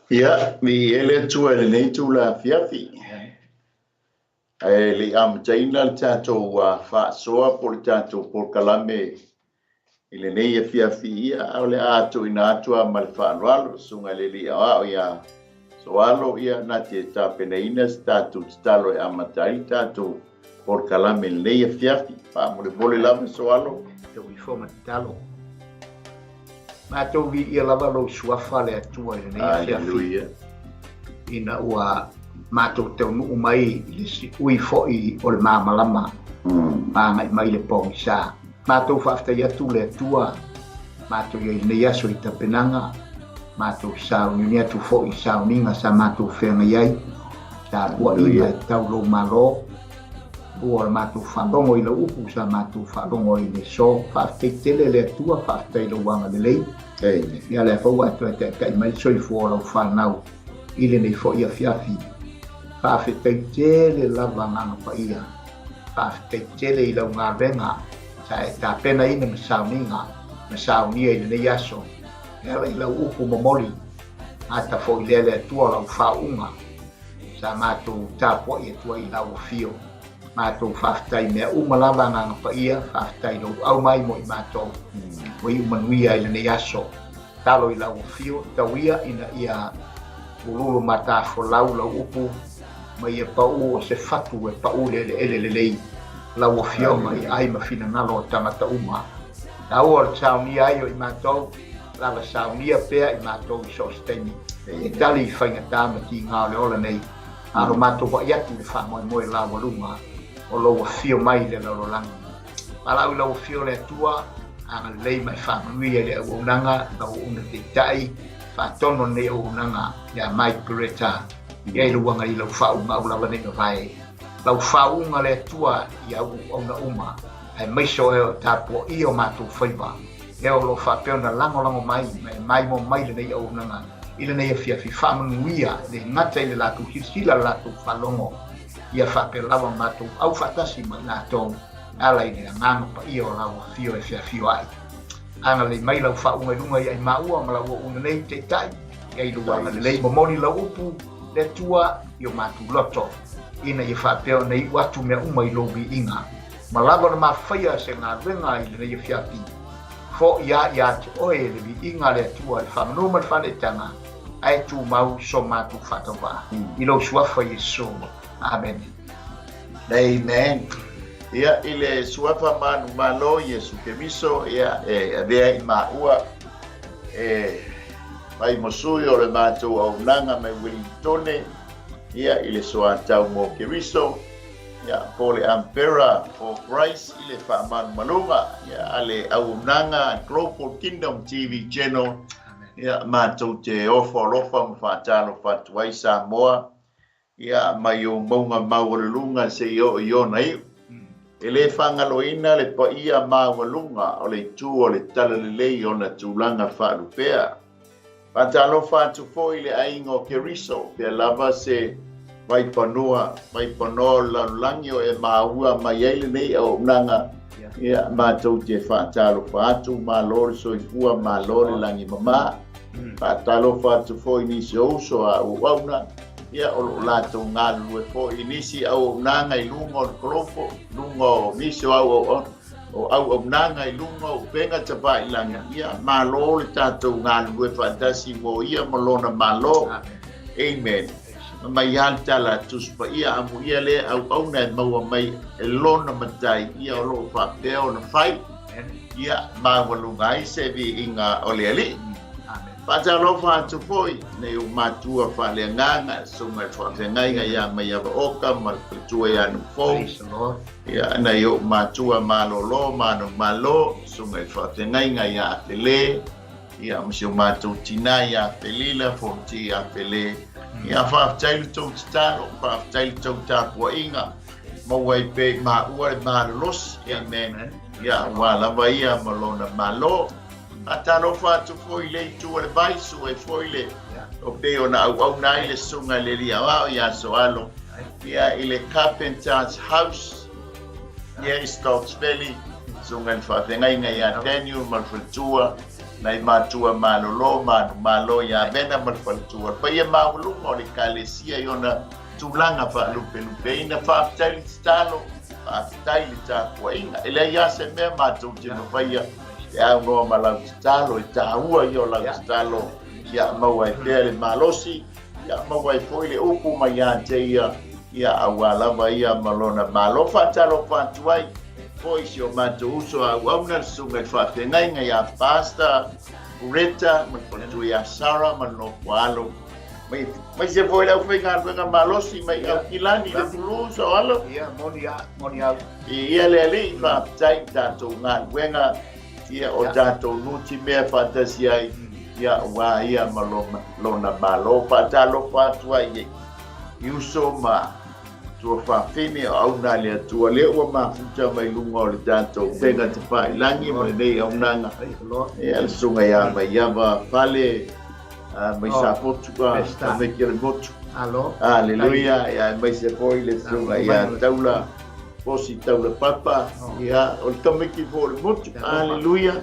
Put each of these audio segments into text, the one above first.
Ia, mi ele tua le nei tu la fiafi. E li am taina le tātou whaasoa po le tātou por kalame i le nei e fiafi ia au le atu ina atua ma le whaanoalo sunga le li au ia soalo ia na te tāpeneina tātou talo e amatai tātou por kalame le nei e fiafi pa mo le bole lava soalo. Tau I foma talo. Ma tau vi ia lava lo suafa le atua le nei e fiafi. Ina ua mātou tau nuu mai le si ui fo'i o le māmalama māngai mai le pongi sā. Mātou whaftai atu le atua, mātou iai nei aso I tapenanga, mātou sauni atu fo'i sauninga sa mātou whenga iai, sa bua ina e tau lo malo, ua le mātou whalongo I la upu sa mātou whalongo I le so, whaftai tele le atua, whaftai lo wanga le lei. Ia le fau atu e te kai mai soifu o lau whanau, ile nei fo'i a fiafi. Whawhetai tele lava ngana pa ia. Whawhetai tele I lau ngā renga. Sa e tā pena ina masauninga. Masaunia I le nei aso. Ela I lau upu mamoli. Ata fo I lele atua lau whaunga. Sa mātou tāpua I atua I lau fio. Mātou whawhetai mea uma lava ngana pa ia. Whawhetai lau au mai mo I mātou. Wai umanuia I le nei aso. Talo I lau fio. Tauia ina ia ululu mata fo lau upu. Mai e pau o se fatu e pau ele lei lau o fioma I ai mawhina ngalo o tangata uma. Tau o sauni ai o I mātou, lava saunia pea I mātou I sosteni. E tali I whainga tāma ki ngā le ola nei. Aro mātou wa iatu le wha moe lau lunga o lau o fio mai le lau langi. Palau lau o fio le atua, anga lei mai wha manuia le au unanga, lau una te tai, wha tono ne au unanga, ia mai Peretta. Ia I luanga I lau whaunga au lawa nenga vai. Lau whaunga le tua I au na uma. Hai maiso e o tāpua I o mātou whaiva. E o lo whapeo na lango mai, mai mo mai le nei au nanga. I le nei a fiafi whamanuia, le ngata I le lātou hirsila lātou whalongo. Ia whapeo lawa mātou au whatasi mai lātou. Ala I le nganga pa I o lau fio e fiafio ai. Anga le mai lau whaunga lunga I ai maua ma lau una nei te tai. Ia I luanga le lei momoni lau upu. Le tua I o mātou loto. Ina I whapeo nei watu mea uma I lobi inga. Malawa na mawhaia se ngā renga I le nei fiapi. Fo ia te oe le bi inga le tua I whamanoma le whane tanga. Ai tu mau so mātou whatawa. I lo suafa Yesu. Amen. Amen. Ia I le suafa manu malo Yesu ke miso ia vea I maua mai mosui o le mātou au nanga mai Wellingtone ia I le soa tau mo Keriso ia po le Ampera for Christ I le whaamanu malunga ia ale au nanga Global Kingdom TV channel ia mātou te ofa lofa ma whaatalo whatuai Samoa ia mai o maunga mauralunga se i o nei e le whangaloina le pa ia mauralunga o le tū o le tala le lei o na tūlanga whaarupea. Patalo fatu foi le aingo Keriso pe lava se vai panoa la langio e maua mai ele nei o nanga ia matou te fatalo fatu malor so fua malor langi mama patalo fatu foi ni so a uauna ia o lato ngalu e foi inisi au nanga I lungo krofo lungo miso o au nanga I lunga o penga tapa I langa ia malo le tātou ngā lue fantasi mo ia malona malo amen mai hantala tuspa ia amu ia le au na maua mai e lona matai ia o lo whapeo na whai ia mawalunga I se vi inga ole ali Patalo fatu foi nei o matua fale nganga sunga whapengai ia mai ava oka ma tua ia no fo ia nei o matua malolo mano malo sunga whapengai ia apele ia msio matua tina ia apelila fonti apele ia whaftailu tau titaro whaftailu tau tāpua inga mawai pe maua e malolos amen ia wala ia malona malo Atalo fatu foi le tu le baisu e foi le o peo na au nai le sunga le lia wa ia soalo ia ile Carpenter's House ia I Stokes Valley sunga fa venga ia Daniel Malfultua Nai matua malolo malo ya bena malfaltua. Pa ia maulu mo le kalesia yona tulanga fa lupe ina fa tali stalo fa tali ta kuinga ele ya se me matu tino fa ia ya no malau stalo ta ua yo la stalo ya mawai pele malosi ya mawai foile upu maya te ya awala ba ia malona malo fa talo fa tuai pois yo matu uso auna sunga fa tenga ya pasta Rita, mentu ya Sarah menopalo. Mai se foi lá foi ngar malosi mai kilani de dulu soalo. Ia monia. Ia lele fa tai tanto ngar wenga ia o tanto nuti me fantasia ia wa ia maloma lona malo fa talo fa tua ye. Yusoma tua fa fine au na le tua le o ma futa mai lungo le tanto venga te fa langi mo nei au nanga e al sunga ya mai ya va fale mai sa Portugal me kire motu allo aleluia ya mai se foi le sunga ya taula posi taula papa ya o tome ki for motu aleluia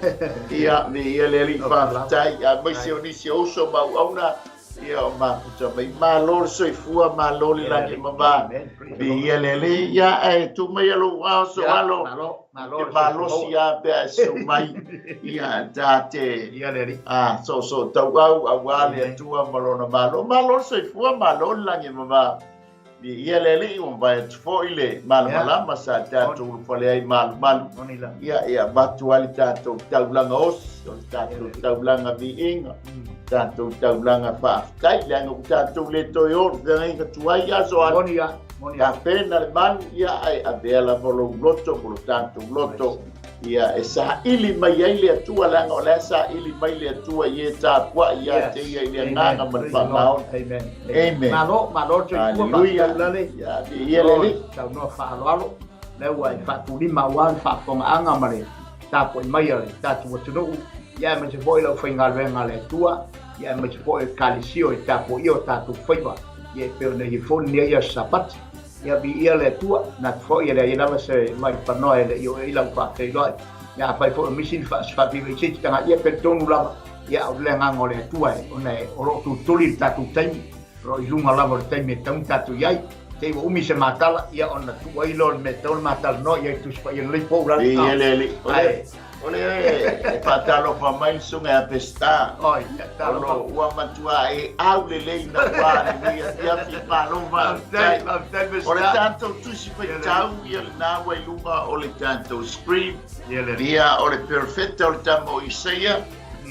ya me ia le ri fa tai ya mai se oni se oso ma au na ia o mafuta mai malor soi fua maloli lagi mamba bi ia lele ia tu mai alo so alo malo sia pe so mai ia tate ia lele so tau au awale tu malona malo soi fua maloli lagi mamba bi ia lele o vai fo ile malala masa tatu fole ai mal ia batu ali tatu tau langa os tatu tau langa bi inga tanto taulanga fa tai langa tanto le toyo ngai ka tuai ya so monia pena le man ia ai abela volo loto tanto loto ia esa ili mai ai le tua langa ola sa ili mai le tua ye ta kwa ia te ia le nganga man fa mau amen malo tu haleluya ya ia le tau no fa lo le wa fa tu ni ma wan fa ko anga mare ta ko mai ai ta tu tu ya me se foi lo foi ngal le tua ya me se foi kalisio e tapo io tatu faiva ye pe ne fon ne ya sapat ya bi ia le tua na foi ya ia lava se mai pa no ele io ila fa ke lo ya fa fo misin fa bi che tanga ia pe tonu lava ya o le ngango le tua one oro tu tuli tatu tai ro ilunga lava tai me tatu yai te o mi se matala ya ona tu ai lo me ton matal no ya tu fa ia le po la Ole fatalo fa mai sunga a pesta. Oi, talo wa matua e au le na wa ni ya fi palo ma. Ole tanto tu si fa tau ia na wa lunga ole tanto scream. Ia ole perfetto ole tamo Isaia.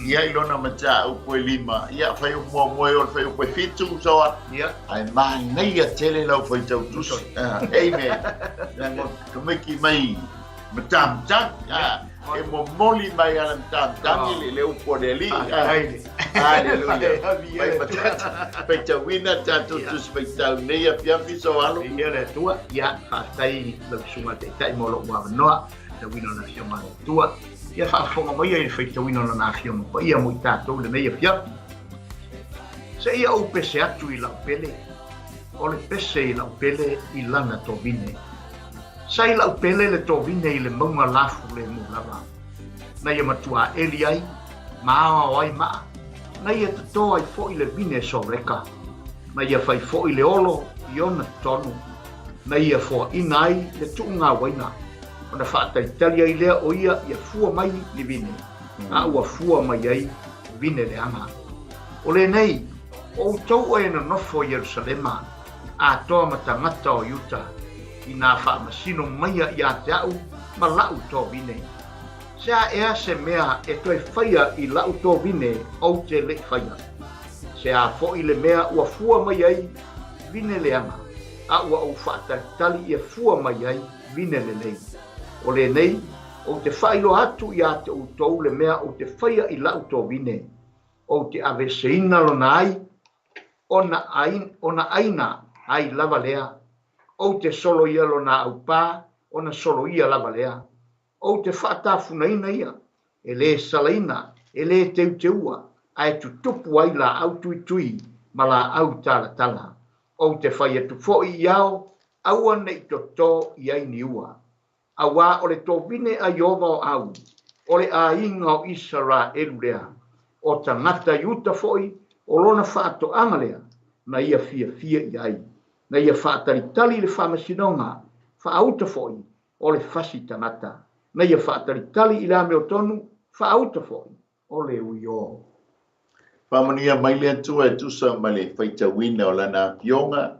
Ia ilona mata u po lima. Ia fa u mo ole fa u po fitu so. Ia ai mai nei ia tele lo fa tau tu. Amen. Dan mo ki mai matam ya. E mo moli mai ala tangi le upodeli aleluia mai patata peta wina tanto tu spectau nei pia fiso alo ia le tua ia fastai le suma te tai molo wa no te wina na fioma tua ia fa fonga mai e feita wina na fioma pa ia mo tato le nei pia se ia o pese atu i la pele o le pese i la pele i lana to vine sai la pele le to vine i le maunga lafu le mo lava na ia matua eliai ma ai ma na ia to ai fo i le vine so reka na ia fai fo i le olo i ona tonu na ia fo inai le tunga waina ona fa ta italia i le o ia fua mai ni vine a ua fua mai ai vine le anga o le nei o tau e no fo Jerusalema a to matangata o Utah ina fa masino mai ia tau ma lau to vine sa ea se mea e toi faia i lau to vine au te le faia se a fo i le mea ua fua mai ai vine le anga a ua au fata tali e fua mai ai vine le nei o le nei o te failo atu ia te utou le mea o te faia i lau to vine o te aveseina lona ai ona aina ai lava lea o te solo ia lona au pā ona solo ia lava lea o te whaatafunaina ia e le salaina e le teuteua ai tutupu ai la au tui ma la au tala o te whai atu fo'i iao aua nei toto i ai niua awa o le tō vine a Iova o au o le a inga o Isara elulea o tangata yuta foi o lona whaatoanga lea na ia fia i ai. Na ia whaataritali le whamasinonga whaauta foi o le whasi tangata. Na ia whaataritali i la meo tonu whaauta foi o le uio. Whamania mai le atua e tusa mai le whaitawina o lana pionga.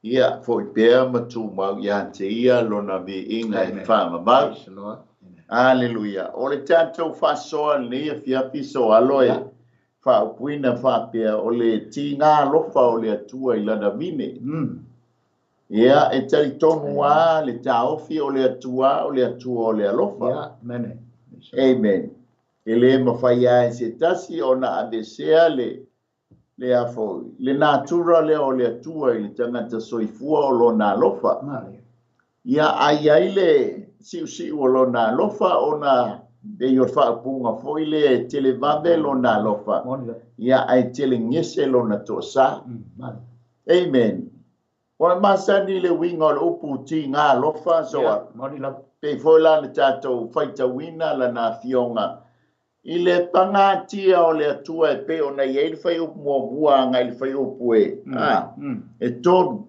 Ia foi pēr matu mau ia te ia lona vi inga e whama mau. Aleluia. O le tātou whasoa ni a whiapi so aloe. Whaupuina whapea o le ti ngā lofa o le atua i lana mine. Ia e tari tonu wā le tāofi o le atua o le alofa. Amen. E le mawhaia e se tasi o na adesea le afoi. Le natura le o le atua i le tangata soifua o lo na alofa. Ia ai le siu o lo na alofa o na e yor whaapunga foi le televave lo na alofa. Ia ai tele ngese lo na tosa. Amen. O masani le winga o le upu ti ngā alofa soa. Pe foi la le tātou whaitawina la na fionga. I le pangatia o le atua e pe o na iei le whai upu mua ngai le whai upu e. E tonu.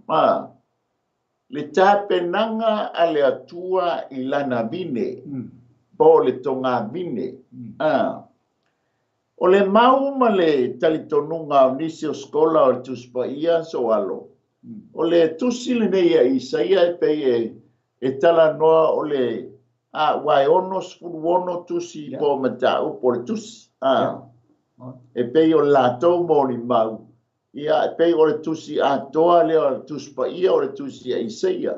Le tāpenanga a le atua i lana vine. Po le tonga vine. O le mau ma le talitonunga o nisi o skola o le tuspa ia so alo. O le tusi le neia Isaia e pe e tala noa o le wai ono sfuru ono tusi po matau po le tusi. E pe o latou mo li mau. Ia e pe o le tusi atoa le o le tuspa ia o le tusi a Isaia.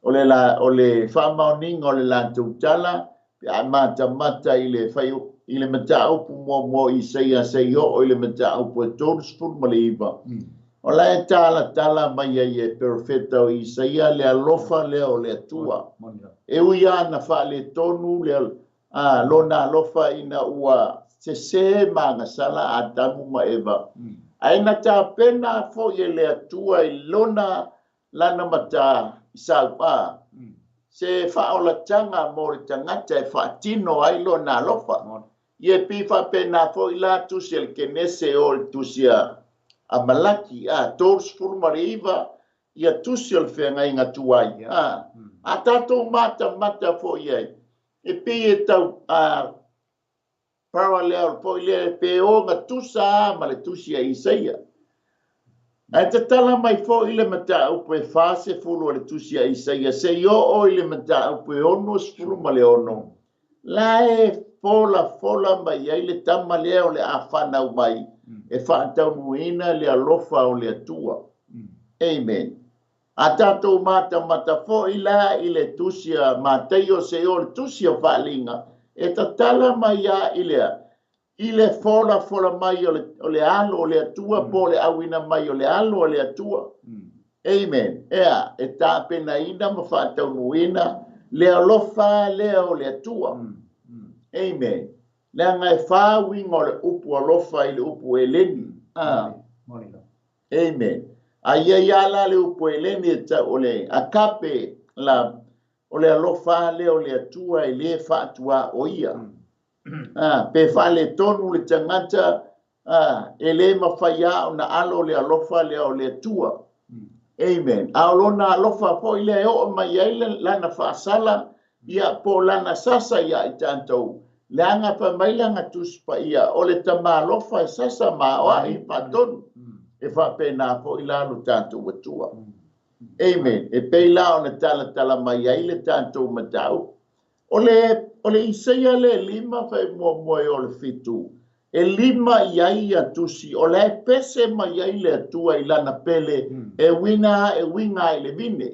O le whamaoninga o le latou tala. A mata i le matau pu mo Isaia seio o i le matau pu e tolu sfuru ma le iwa. O la e tala mai e perfeta o Isaia le alofa le o le atua. E uia na wha le tonu le lona alofa ina ua se manga sala a tamu ma eva. Aina ta pena fo ye le atua i lona lana mata sa se wha o la tanga mo le tangata e wha tino ai lona alofa. Ie pi wha pena fo i la tusi el kenese o le tusia a malaki tors furmariva ia tusi al fenga inga tuai a tato mata fo ye e pe e tau parallel fo le pe o nga tusa ma le tusi a Isaia a te tala mai fo ile mata upo e fase fulu le tusi a Isaia se yo o ile mata upo e ono sfulu ma le ono la e fola mai ile tama leo le afana mai e whaatau muina le alofa o le atua. Amen. A tātou mata fo ila i le tusia matei o se o le tusia whaalinga. E ta tala mai a ilea. I le fola mai o le alo o le atua po le awina mai o le alo o le atua. Amen. Ea, e tā pena ina ma whaatau muina le alofa le o le atua. Amen. Lea ngai whāwinga o le upu alofa i le upu eleni. Amen. A ia la le upu eleni e ta o le akape la o le alofa le o le atua i le whaatua o ia. Pe whale tonu le tangata e le mawhaia o na alo le alofa le o le atua. Amen. A olona alofa po i le o mai eile lana whaasala ia po lana sasa ia i tātou. Le anga pa mailanga tuspa ia o le tama lofa e sasa ma oa i patonu e whapena po i lalo tātou watua. Amen. E peila o na tala mai ai le tātou matau. O le Isaia le lima whai mua o le fitu. E lima iai atusi o le pese mai ai le atua i lana pele e winga i le vine.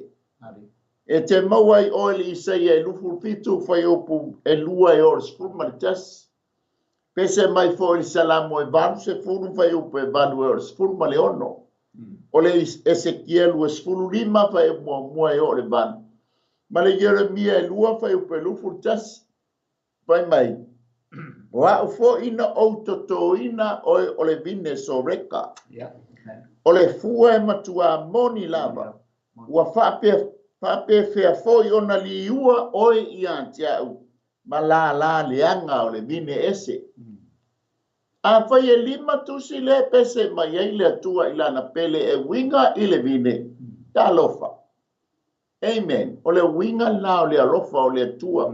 E te mauai o le Isaia e lufu fitu whai opu e lua e ora sfuru maritas. Pese mai fo i salamo e vanu se furu whai opu e vanu e ora sfuru ma le ono. O le Ezekielu e sfuru lima whai mua e ora vanu. Ma le Jeremia e lua whai opu e lufu tas. Pai mai. Wa o fo ina o toto ina o le vine so reka. O le fua e matua moni lava. Wa Pape fea foi ona liua oi i antiau. Ma la leanga o le vine ese. A whai e 5 tusi le pese mai ai le atua ilana pele e winga i le vine. Ta alofa. Amen. O le winga la o le alofa o le atua.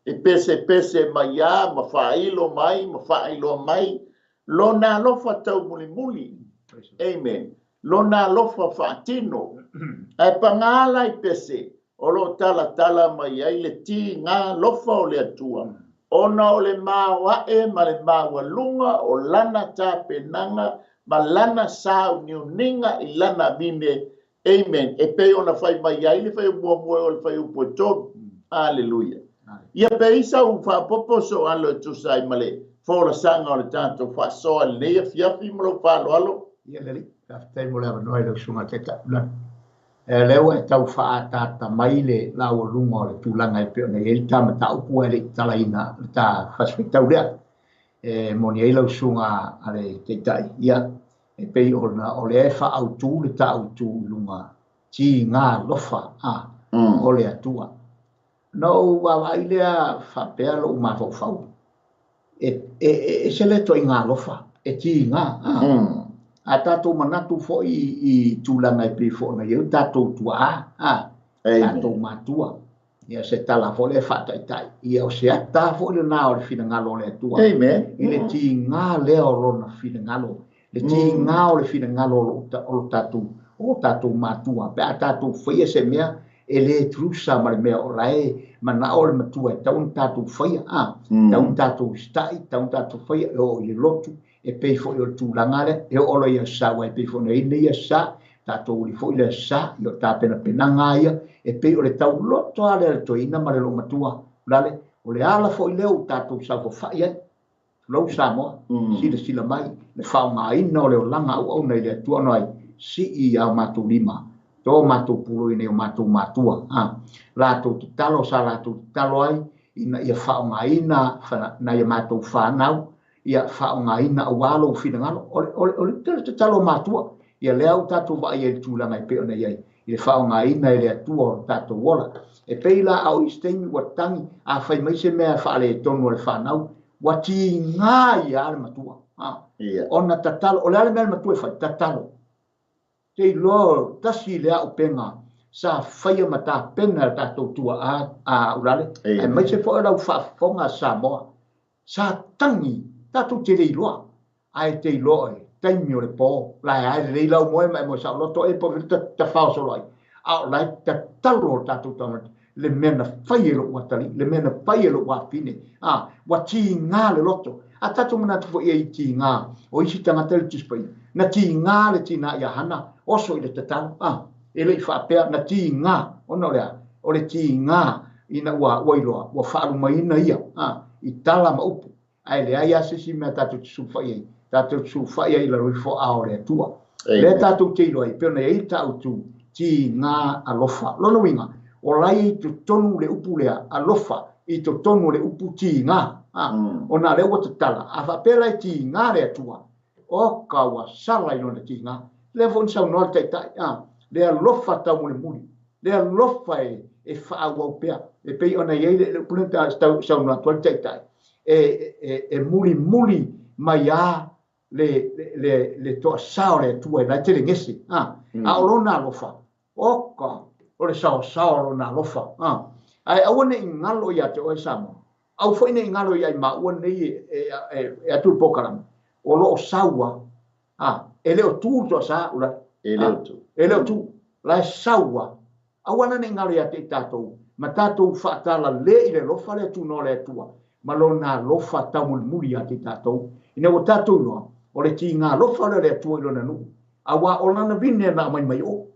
E pese mai a, ma whailo mai. Lona alofa tau muli. Amen. Lona alofa whaatino. Ai pangala i pese. O lo tala mai ai le ti ngā lofa o le atua. Ona o le māua ma le māua lunga o lana tā penanga ma lana sāu niuninga i lana vine. Amen. E pe ona whai mai ai le whai mua o le whai upo tonu. Alleluia. Ia pe isa u whapopo so alo e tusai male. Fora sanga o le tātou whasoa le neia fiafi maro whalo alo. Ia leli. Taftai mo le awanoi le sunga teta. Leo e tau whaatata mai le lau runga o le tūlanga e peo nei e tama ta upu e le talaina le ta whaswitau lea. Moni e lau sunga ale teitai. Ia e pei o le e wha au tū le ta au tū lunga ti ngā lofa o le atua. No wawai lea whapea lo umafau fau. E se le toi ngā lofa e ti ngā. A tātou manatu fo i tūlanga i pei fo na iau, tātou tua tātou matua. Ia se tala fo le whataitai. Ia o se ata fo le nā o le whina ngalo le atua. Amen. I le ti ngā leo rona whina ngalo. Le ti ngā o le whina ngalo o tātou matua. Pe a tātou whaia se mea e le trusa ma le mea o lae mana o le matua e taun tātou whaia. Taun tātou stai, taun tātou whaia o i lotu. E pei fo i o tūlanga le, e o ia sa wa e pei fo nei ia sa, tātou uli fo i le sa, i o tāpena penanga ia, e pei o le tau loto ale le toina ma le lo matua, lale, o le ala fo i leo tātou sa fo whai ai, lau sa moa, sila mai, le whao ngā ina o leo langa au nei le atua noi, si i au mātou 5, tō mātou pulu i nei o mātou mātua, lātou te talo sa lātou te talo ai, ina ia whao ngā ina, na ia mātou whanau, ia whao ngā ina au alo whina ngalo, o le te talo mātua, ia leo tātou vai e tūlanga i peo nei ai, i le whao ngā ina e le atua o tātou wola, e peila au i steimi wa tangi, a whai mai se mea whaale e tonu o le whanau, wa ti ngā i ale matua, o na tatalo, o le ale mea matua e whai, tatalo, te lo tasi lea o penga, sa whaia mata pena tātou tua a urale, e mai se whai rau whafonga sa moa, sa tangi, tātou te rei loa, ai te loa e, taimi o le pō, lai ai rei lau moe mai mo sa loto e po ta whao so lai, au lai ta talo o tātou tamati, le mena whai e lo watali, le mena whai e lo wafine, wa ti ngā le loto, a tātou mana tufo i ti ngā, o isi tangata le tispai, na ti ngā le tina ia hana, oso i le tatalo, e le i whapea, na ti ngā, ono lea, o le ti ngā, ina ua wailoa, ua whaaru mai ina ia, i tala ma upu, ai le ai asisi mea tātou te sufai ai, tātou te sufai ai la rui fo ao le atua. Le tātou te ilo ai, peo nei ei tātou ti ngā alofa. Lono winga, o lai i tu tonu le upu lea alofa, i tu tonu le upu ti ngā. O nā leo te tala, a whapela i ti ngā le atua, o kawa sala i lona ti ngā. Le fon sau noa taitai, le alofa tau mule muli, le alofa e whaawau pea, e pei ona iei le puneta sau noa tuan taitai. E muli mai a le toa sao le tua na te ngesi a orona lofa oka o le sao orona lofa ai awane ngalo ya te o samo au foi ne ngalo ya ma one e atu pokaram o lo sawa ele o tu to sa ula ele o tu la sawa awana ne ngalo ya te tatou ma tatou fatala le ile lofa le tu no le tua malona lofa tamul muri ati tatou ina o tatou no o le ti ngā lofa le tua ilona nu awa o lana vine na mai o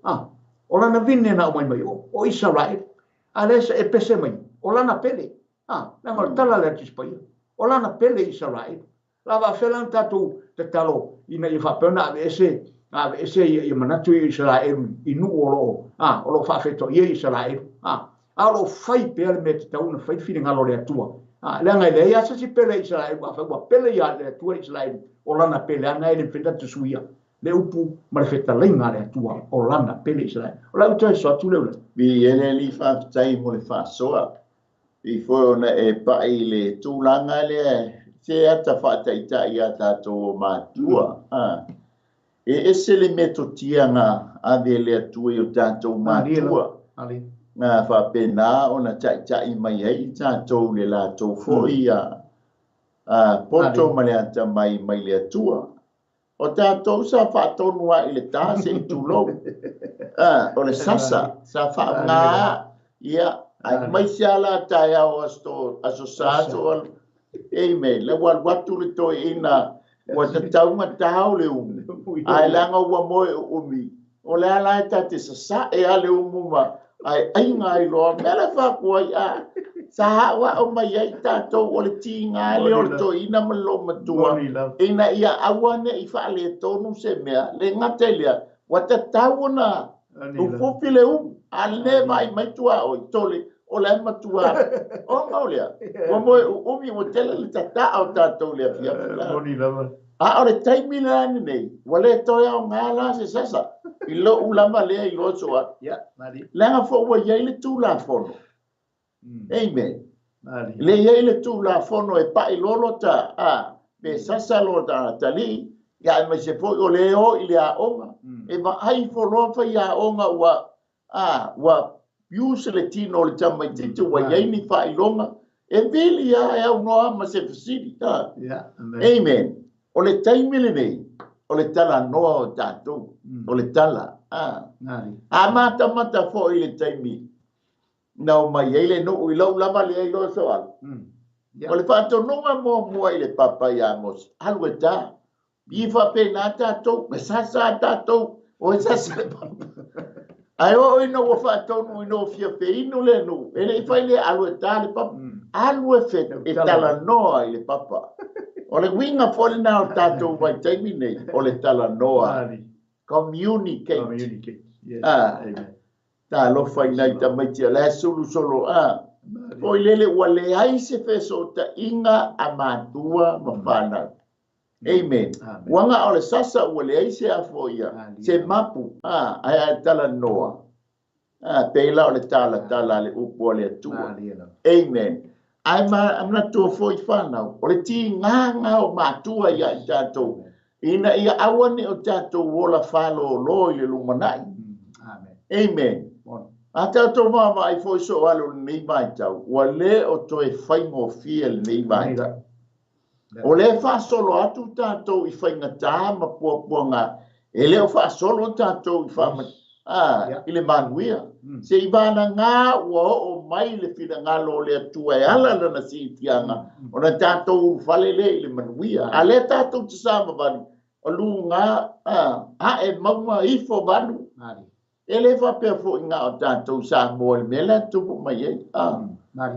o lana vine na mai o Israel alesa e pese mai o lana pele na mal tala le tispai o lana pele Israel lava felan tatou te talo ina i fa pena ese i manatu Israel inu o lo fa feto i Israel a lo fai per me te una fai fine ngalo le tua le ngai le ya se pele Israel wa fa pele ya le tua Israel o lana pele ngai le fenda tu suia le upu ma feta lenga le tua o lana pele Israel o la uta so tu le bi ele li fa tai mo le fa soa i fo na e pa ile tu langa le se ata whaataita i a tātou mātua. E se le metotianga a le atua i o tātou mātua. Ngā whapena o na tai mai ai tātou le lātou fōi poto ma le ata mai le atua. O tātou sa whātonua i le tā se i tūlou. O le sasa, sa whaangā ia, ai mai se ala tai au aso sāto. Amen. Le watu le toi ina, wa te taunga tāu le umi. Ai langa ua moe umi. O le ala e tate sa e ale umuma. Ai ainga i loa, mele whakua i a. Sa hawa o mai ai tātou o le ti ngā le o le toi ina malo matua. Ina ia awane i whaale tonu se mea. Le ngate lea, wa te tauna. Ufofi le umu. A le mai tua o i tole. O le matua. O maulea. Wa moe umi o tele le tata au tātou lea fia fila. A o le taimi lani nei. Wa le toia o ngā la se sasa. I lo ulama lea i lo soa. Langa fo wa iei le tū la fono. Amen. Le iei le tū la fono e pa i lolo ta. Me sasa lo ta tali. Ya e mai se po o le o i le a onga. E ma ai fo lofa i a onga wa piuse le tino le tamai titu wa iei ni fa i longa. E vili ya e au noa ma se fasiri. Amen. O le taimi le nei. O le tala noa o tātou. O le tala. A mata fo i le taimi. Nau mai ei le no i lau lama le ei lo soal. O le whātou nonga mua i le papa i angos. Halu e tā. I whapena tātou. Me sasa tātou. O e sasa le papa. Ai o ina o whātou no ino fia fe ino le no. E le i whai le alu e tā le papa. Alu e fe e tala noa i le papa. O le winga fole na o tātou vai taimi nei. O le tala noa. Communicate. Ta lo fai nai ta mai tia le sulu solo o lele ua le ai se feso ta inga a matua ma whana. Amen. Wanga o le sasa ua le ai se afo ia. Se mapu. Ai a tala noa. Peila o le tala le upo o le atua. Amen. I'm not too for whanau. O le ti nganga o matua ia i tātou. Ina ia awane o tātou wola whalo lo i le lumanai. Amen. A tātou mama ai foi so alo nei mai tau. Wa le o toe whaingo fia le nei mai tau. O le whasolo atu tātou i whainga tā ma puapuanga. E leo whasolo tātou i whama. I le manuia. Se i vana ngā ua o mai le whina ngā lo le atua e ala lana si tianga. O na tātou whale le i le manuia. A le tātou te sāma vanu. O lu ngā e mauma ifo vanu. E le whapea fo i ngā o tātou sā mua le mele tupu mai ei.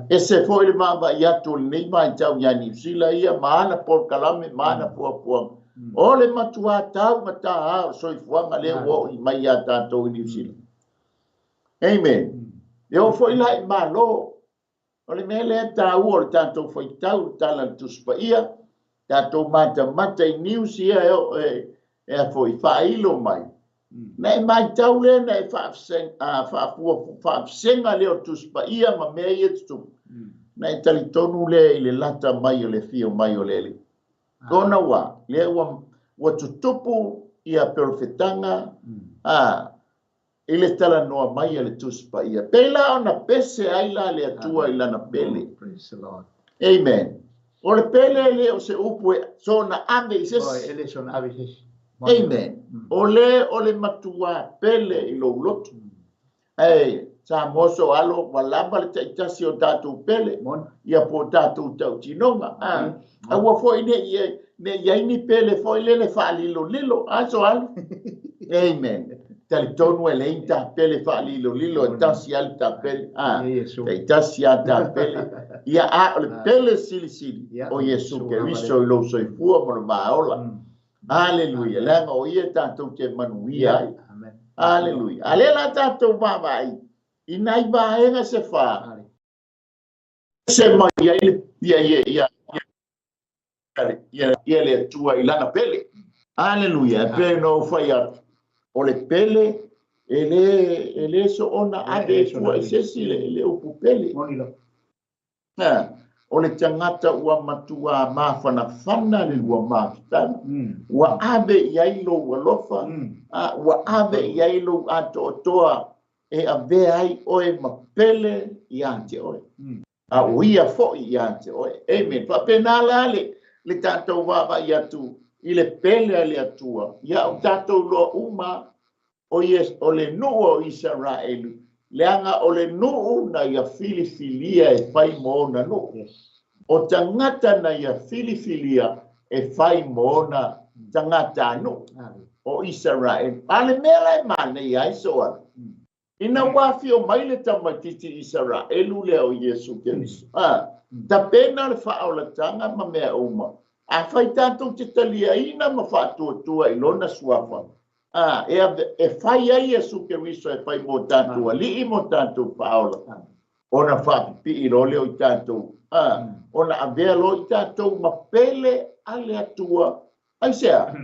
E se fo i le māma i atu le nei mai tau ia New Zealand ia maana por kalame maana puapuanga. O le matua tau ma tā hao soifuanga le wo i mai a tātou i New Zealand. Amen. E o fo i lai malo. O le mele tā ua le tātou fo i tau tala tuspa ia. Tātou mata i New Zealand e a fo i whailo mai. Nei mai tau le nei whaafsenga leo tuspa ia ma mea ia tutu. Nei tali tonu le i le lata mai o le fio mai o le. Kona wa, le wa tutupu ia perfetanga, i le tala noa mai o le tuspa ia. Pela ona pese aila le atua ila na pele. Amen. O le pele le o se upue, so na ave i sesi. Ele so na ave i sesi. Amen. O le matua pele i lo lotu. Sa moso alo walamba le taitasi o tātou pele. Ia po tātou tau tinonga. Awa fo i ne iaini pele fo i le wha lilo. Aso alo. Amen. Tali tonu e le inta pele wha lilo. E tasi ali ta pele. E tasi a ta pele. Ia o le pele sili. O Yesu ke riso i lo soifua mo le maola. Hallelujah. Langa o ia tātou te manuia ai. Hallelujah. Alela tātou mama ai. Inai vaenga se wha. Se mai ia le tua i lana pele. Hallelujah. Pele no whai atu. O le pele, ele so ona ade tua i sesi le upu pele. o le tangata ua matua mafanafana le lua mafitana ua ave iai lou alofa ua ave iai lou atoatoa e avea ai oe mapele ia te oe a uia fo'i ia te oe amen faapena lale le tatou vavai atu i le pele a le atua ia o tatou loa uma o le nuu o Israelu leanga o le nuu na ia filifilia e fai moona nuu o tangata na ia filifilia e fai moona tangata anu o Israel ale mele mane ia soa ina wafi o maile tamatiti Israelu le o Yesu Keriso ta pena le fa'aolatanga ma mea uma a fai tatou te taliaina ma fa'atuatua i lona suafa e fai ai Yesu Keriso e fai mo tatou ali'i mo tatou fa'aolatanga ona fa'apipi'i lo le o i tatou ona avea lo i tatou mapele ale atua aisea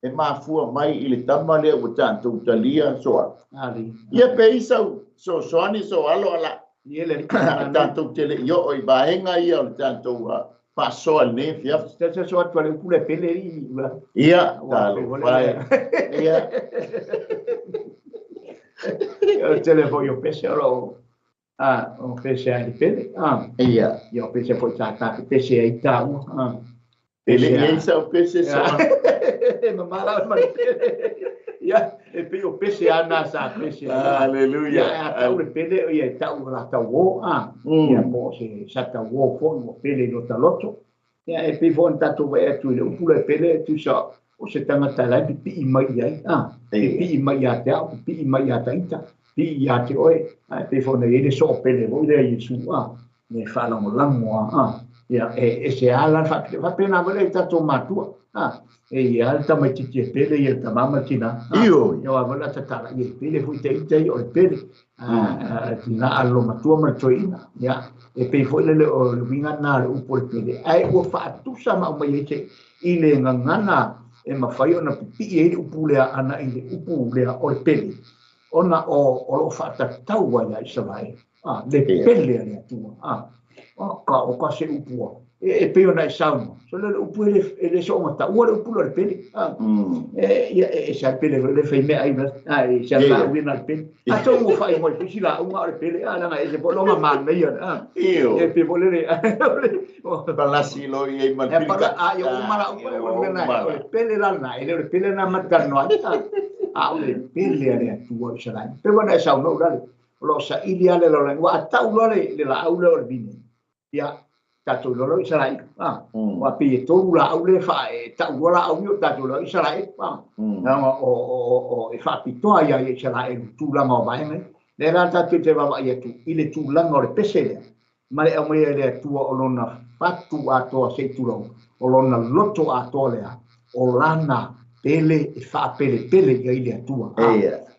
e mafua mai i le tama lea ua tatou talia soa ia pe isau soasoani so alo ala tatou tele i o'o i vaenga ia o le tatou pasoa lenei fiafa Tese so atu ale upule pele i ia talo fai ia o telefo yo pese alo o pese ai pele ia yo pese foi tata pese ai tau ele ia sa pese sa mamala ma ia e pe o pese ana sa pese aleluia ia tau le pele ia tau la tau ia mo se sa tau fo mo pele no taloto ia e pe von tatu e tu le upule pele tu sa o se tangata la pi mai ai pi mai ate pi mai ate ita pi ate oi pe von ele so pele mo le Yesu ne fala mo lango ia e se ala fa pena vole tatu matua e ia alta mai titi pele ia tamama tina io avola tata ia pele fu te o pele tina allo matua martoina ia e pe foi le o vinga na o por pele ai o fa tu sama mai che ile ngana e mafai ona pipi e upule ana ile upule o pele ona o fa tau ia Israel de pele ia tu o ka se upua e pe ona sauna so le upule ele so mata o le upule pele e sa pele le fai me ai sa la wina pele a to mo fai mo pisi la uma le pele ala nga e se bolonga man me ia e pe volere balasi lo i ma pilika yo mala o pele la na ele pele na mata no o le pele ale tu o sa pe bona sa no dale lo sa ideale lo lengua ta lo le la aula o bini ia tatu lo Israel wa pi to la aule fa ta la au tatu lo Israel o e fa pi to ia Israel tu la ma vai le ra tatu te va ia tu ile tu la no le pesele ma le au le tu o lona fatu ato se tu lo o lona loto ato le o lana pele e fa pele ia ile tu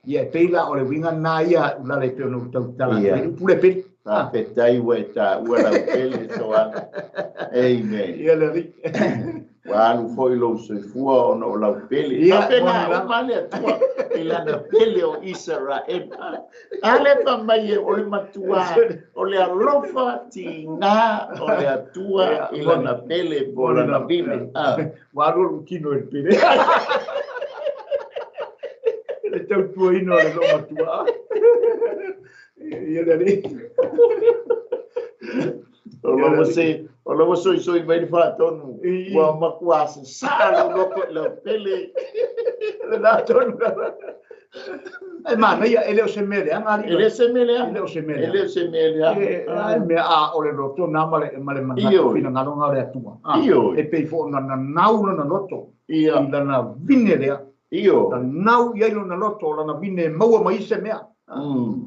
ia peila o le winga na ia la le pe no tau tala pule pele petai weta ua pele soa amen ia le ri walu foi lo se fua ono la pele pena o male tua ilana pele o Israel ale pa mai o le matua o le alofa tinga o le atua ilana pele bola na bime walu kino el pele le tau tua ino le lo matua ia le ri o lo so i mai fa tonu wa makuasa sa lo pele le na tonu ai ma ia ele o se mele ngari ele se mele ai me o le roto na male mana fina ngalo ngale atua e pe fo na nau na loto ia na vine le io na nau ia no na loto na vine mau mai se mea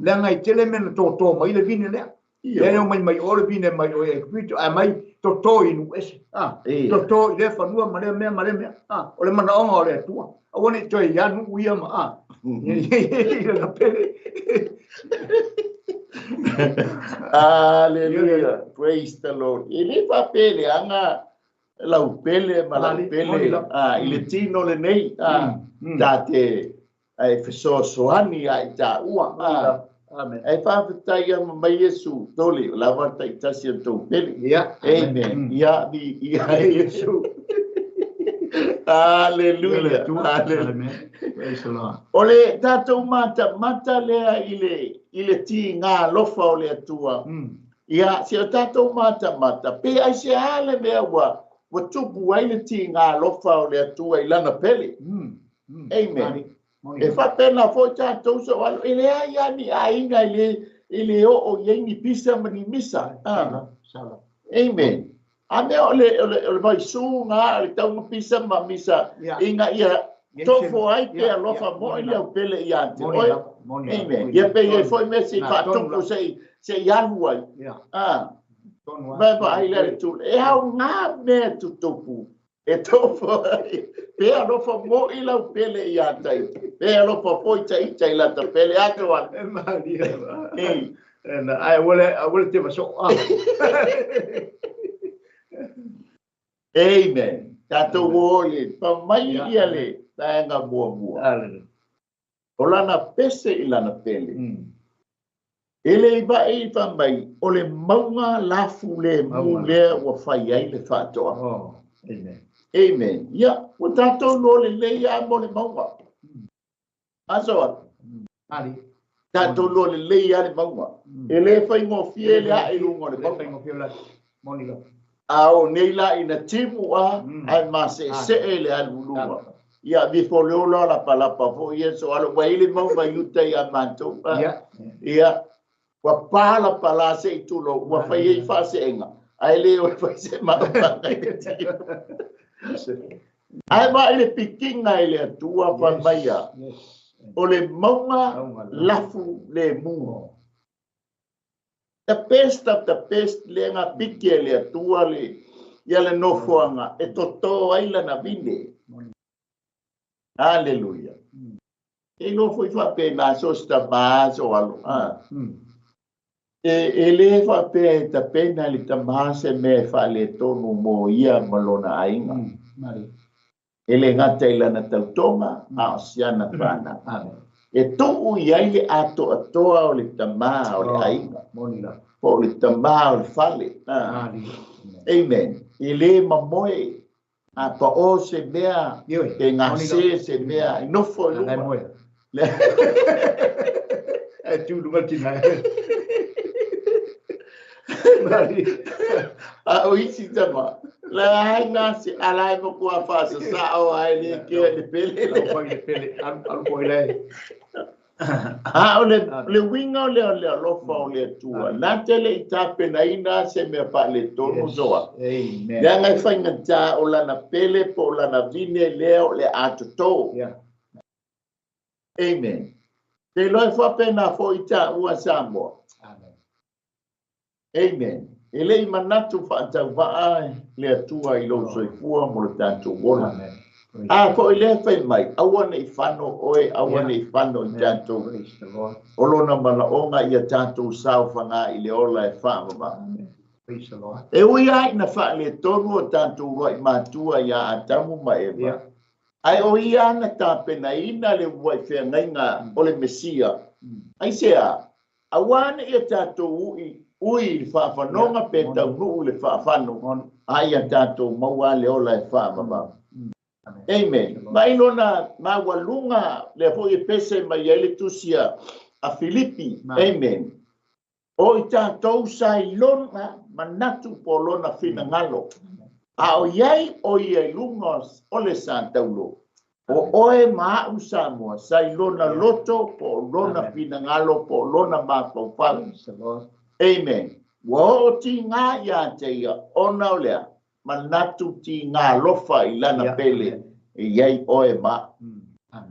le ngai tele men to mai le vine le ele mai o le vine mai o e pito ai mai to inu ese to le fa nu ma le mea o le mana o le atua o woni to ia nu ia ma la pele Hallelujah. Praise the Lord. Ili fa pele anga lau pele ma lau pele ile tino le nei tate ai feso soani ai ta ua Amen. Ai whaawetai a mai Yesu tole, la wata i tasi o tau pele. Yeah. Amen. Ia Yesu. Hallelujah. Amen. Praise the Lord. Ole tātou mata lea ile ti ngā lofa o le atua. Ia, se o tātou mata, pe ai se ale mea wa tupu ai le ti ngā lofa o le atua i lana pele. Amen. E whapena fo tātou so alo, ele ai ani a inga ile o yengi pisa mani misa. Sala. Amen. A mea ole vai su ngā, le taunga pisa ma misa, inga ia, tofo ai pe alofa mo i leo pele i ante. Amen. Ia pe ia foi me se whatupu se ianu ai. Meba ai lere tu. E hau ngā mea tutupu. E tofo ai. Pe alofa mo i leo pele i ante. Pe alofa foi tai lata pele ato an. I will te maso. Amen. Tato wole. Pa mai ia le. Taenga mua. Olana pese ilana pele. Ele iba e mai ole maunga lafu le mu le wa fai ai le fatoa. Amen. Amen. Ya, o tato no le ia mo le maunga. Aso. Ali. Tato no le ia le maunga. Ele fai ngo fie le a ilungo le maunga. Monila. Ao neila ina timu ai ma se ele alulua. Ia before lola la palapa fo yeso alo waile mau mai uta ia manto. Ia wa pala pala se tulo wa fai fa se enga. Ai le o fai se ma pa. Ai ma ile pikinga ile tua pa maia. O le maunga lafu le mu. The best of the best le nga pike le tua le ia le nofoanga e toto ai la na vinde. Hallelujah. E no foi fa pe na so sta baso alo. E le fa pe ta pena le tamase me fa le tonu mo ia malona ainga. Ele ngata ila na tautonga a siana pana. E tu ia le ato atoa o le tama o le ainga. Po le tama o le fale. Amen. Ele mamoe a pa o se mea e ngase se mea no fo luma. E tu lunga tina. A o isi tama. La hai ngase alai mo kua fasa sa o ai le ke le pele. Al poile. Ah, le winga le lofa o le tua. Na tele i tape na ina se me pa le tonu zoa. Amen. Ya ngai whainga ta o lana pele po o lana vine leo le atoto. Amen. Te loi whapena fo i ta ua Samoa. Amen. E lei manatu whaatau waa le atua i lo soifua mo le tantu wona. Ah, ko ile fai mai. Awana I whano oe, awana I whano I tantu. Olona malaonga ia tantu sao whanga I le ola e whamama. E ui ai na wha le tonu o tantu roi mātua ia a tamu ma ema. Ai o ia na tāpena ina le wai whea ngainga o le Mesia. Ai sea, awana ia tantu ui whawhanonga pe tau nuu le whawhano. Ai a tantu maua le ola e whamama. Amen. Mai lona ma walunga le foi pese mai ele tusia a Filipi. Amen. O ita tou sai lona manatu po lona fina ngalo. A o iai o iai lungos o le Santa Ulo. O oe ma Samoa sai lona loto po lona fina ngalo po lona ma po fal. Amen. Wa o ti nga ya te ia ona olea. Manatu ti ngā lofa I lana pele e iai oe ma.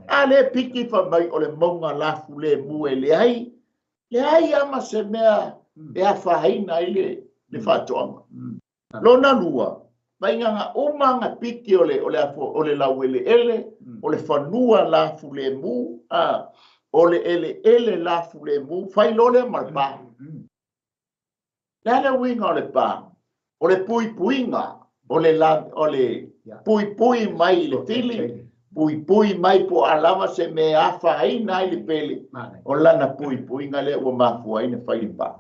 A le piki wha mai o le maunga lafu le mue le ai ama se mea e a whahaina I le whatoanga. Lona lua, mai ngā umanga piki o le lauele ele, o le whanua lafu le mu, o le ele lafu le mu, whai lole marpa. Lele winga o le pa, o le pui puinga, o le pui mai le tili, pui mai po alama se me afa ai nai le pele. O lana pui ngale ua mafua ina whaipa.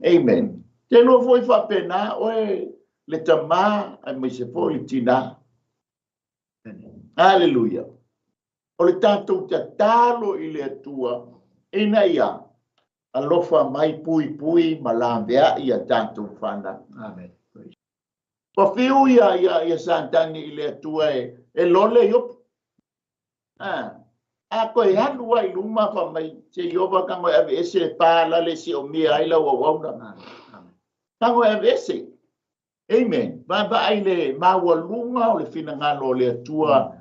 Amen. Te no foi fa pena oe le tama ai mai se foi tina. Hallelujah. O le tātou te talo i le atua ina ia alofa mai pui ma lambea ia tātou whana. Amen. Pa whiu ia santani i le atua e lole iop. A koe hanu wai luma pa mai se iopa kango e ave ese pāla le si o mia aila wa wauna. Kango e ave ese. Amen. Ba aile maua lunga o le fina ngalo le atua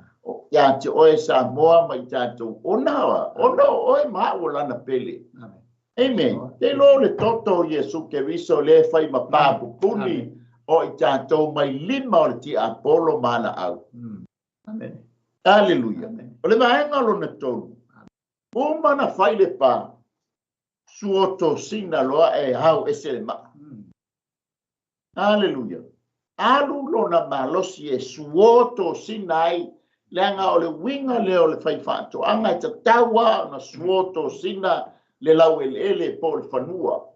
ya te oe sa moa mai tātou. Ona oe maa o lana pele. Amen. Te lo le toto Yesu ke viso le fai ma pāpu puni o i tātou mai lima o le ti Apollo mana au. Amen. Hallelujah. O le maenga lo na tonu. O mana fai le pā. Suoto sina loa e hau ese le maa. Hallelujah. Alu lo na malosi e suoto sinai leanga o le winga leo le fai fato. Anga i tawa na suoto sina le lau ele po le fanua.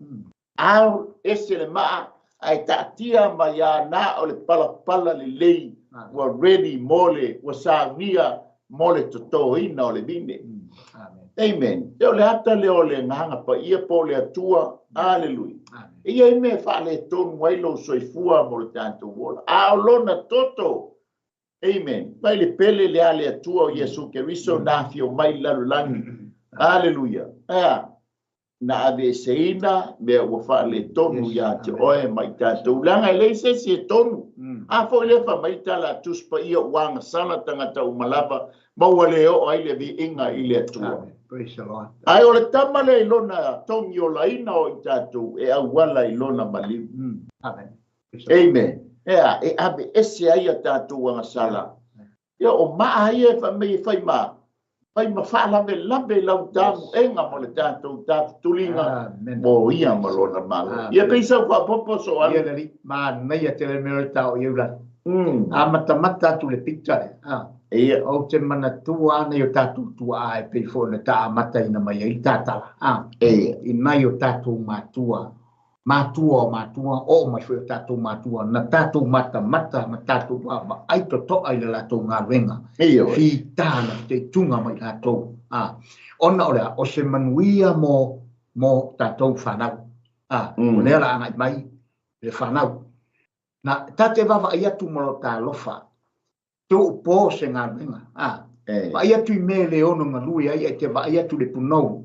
Au ese le maa ai tatia ma ya na o le pala le lei wa ready mole wa savia mole toto ina o le bine. Amen. Leo le hata leo le nganga pa ia po le atua. Hallelujah. Ia me fa le tonu wailo soifua mo le tanto wola. A lona toto. Amen. Vai le pele le ale atua o Yesu ke riso nafio mai lalulangi. Hallelujah. Na ave seina me o fa le tonu ya te oe mai tanto langa le se si tonu. A fo le fa mai tala tuspa ia wanga sala tangata umalava mo le o ai le vi inga i le atua. Praise the Lord. Ai o le tamale ilona tongi o laina o i tātou e awala ilona maliu. Amen. Amen. Ea, e abe ese ai a tātou anga sala. Ia o maa ai e whamei whai ma. Whai ma whaalawe lawe lau tāmu enga mo le tātou tātou tulinga. Mo ia malona malo. Ia kaisa wha popo so anu. Ia lari, maa nei a tele mero tau iula. A matamata tu le picture. Ia. O te mana tua ana i o tātou tua a e peifo na tā amata ina mai i tātala. Ia. I nai o tātou mātua. Mātua o mai fo o tātou mātua. Na tātou mata ma tātou ma ai to ai le lātou ngā renga. Ia. Fi tāna te tunga mai lātou. Ona o lea, o se manuia mo tātou whanau. O lea la angai mai le whanau. Na tate wawa ai atu molo tā lofa. Tō pō se ngā renga. Vai atu I me le ono ngā lui ai, e te vai atu le punou.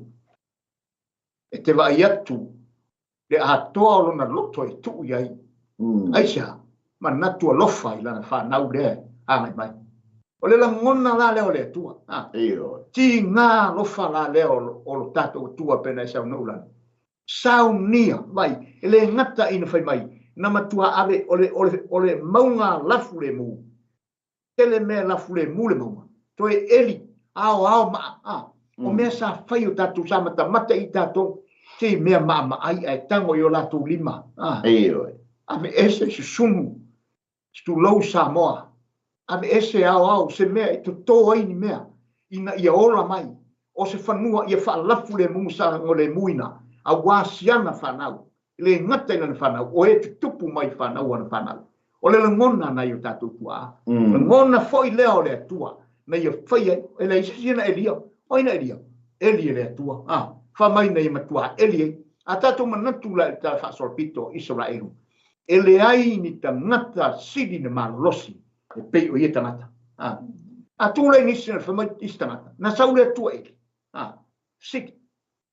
E te vai atu le atoa o lona loto e tuu iai. Aisha, ma natu a lofa I lana whanau lea. Mai mai. O le la ngona la leo le tua. Ti ngā lofa la leo o lo tato tua pena e sau naulan. Sau nia, vai, ele ngata ina whai mai. Na matua ave o le maunga lafu le mu. Tele me la fule mule mama. To e eli ao ma o me sa fai o tatu sa mata I tato te mea ma ai ai tango yo la tu lima. Ame ese se sumu. Stu low sa moa. Ame ese ao se mea to ai ni mea. Ina ia ola mai. O se fanua ia fa la fule mu sa ngole muina. A wasiana fanau. Le ngata ina fanau. O e tupu mai fanau ana fanau. O le ngona na yo tatu tua. Le ngona foi leo le tua. Na yo foi ele isina elia. Oina elia. Elia le tua. Fa mai nei matua elia. A tatu manatu la ta fa sorpito Israelu. Ele ai ni tangata sidi na malosi. E pe o yeta mata. A tu le ni sina fa mai istangata. Na saule tua ele. Sik.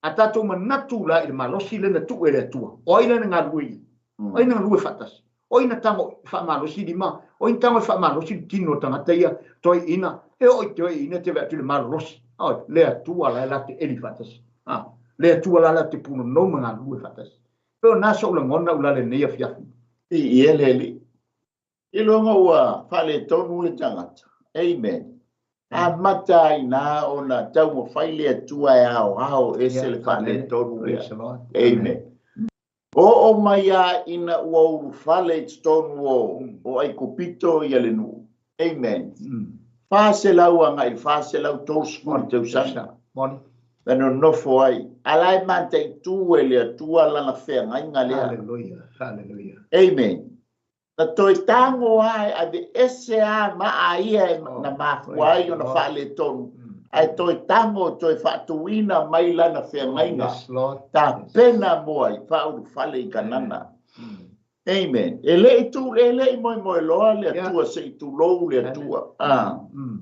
A tatu manatu la il malosi le na tu ele tua. Oina nga lui. Oina nga lui fatas. Oina tango whamalosi di ma. Oina tango whamalosi tino tangata ia. Toi ina. E oi toi ina te vea tuli malosi. Lea tua la te elifatas. Lea tua la te puno no mga lue fatas. Pero nasa ula ngona ula le nea fiafi. I ele. I longa ua whale tonu le tangata. Amen. A matai na o na tau mo whaile atua e ao ese le whale tonu le. Amen. O mai a ina ua uru whale Stonewall o ai kupito I ale nu. Amen. Whāselau anga i whāselau tōsku te usanga. Moni. Peno nofo ai. Alai mante tu e lea tua lana whea ngainga lea. Hallelujah. Hallelujah. Amen. Na toi tango ai a de ese a maa ia na mafuai o na whale tonu. Ai toi tango toi whatuina mai lana whea ngainga. Yes, Lord. Ta pena moai whauru whale i kanana. Amen. Ele i tu, ele i moi loa lea tua se i tu lou lea tua.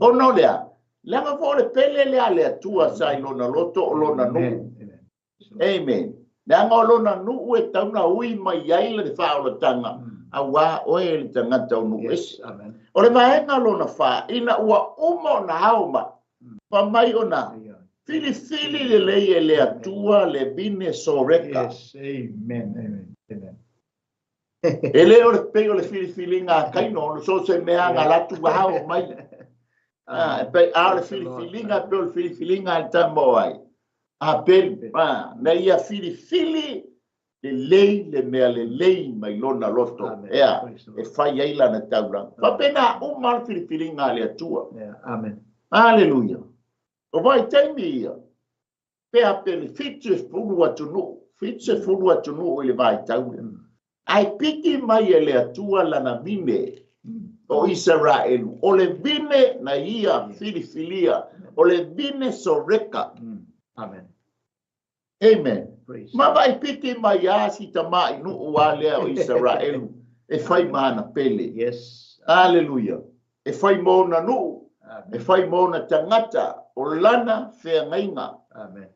Ono lea. Langa fo le pele lea tua sa i lona loto o lona nuu. Amen. Langa o lona nuu e tauna ui mai aile de whaolatanga. A wā oe le tangata o nuu esi. O le maenga lona wha, ina ua umo na hauma. Pa mai ona. Fili le leie lea tua le bine soreka. Yes, amen, amen, amen. Ele o le pei o le fili ngā kaino, o so se mea ngā latu wahao mai. Pei a le fili ngā pe o le fili ngā tamo ai. A pe, na ia fili le lei le mea le lei mai lona loto. Ea, e whai eila na taurang. Pa pena umar fili ngā le atua. Amen. Hallelujah. O vai taimi ia. Pea pe le fitse fulu atunu o le vai taure. Ai piki mai e le atua lana mine o Israelu. O le vine na ia filifilia. O le vine soreka. Amen. Amen. Ma vai piki mai a si tamai nu ua lea o Israelu. E fai mana pele. Yes. Hallelujah. E fai mona nu. E fai mona tangata. O lana whea ngainga. Amen.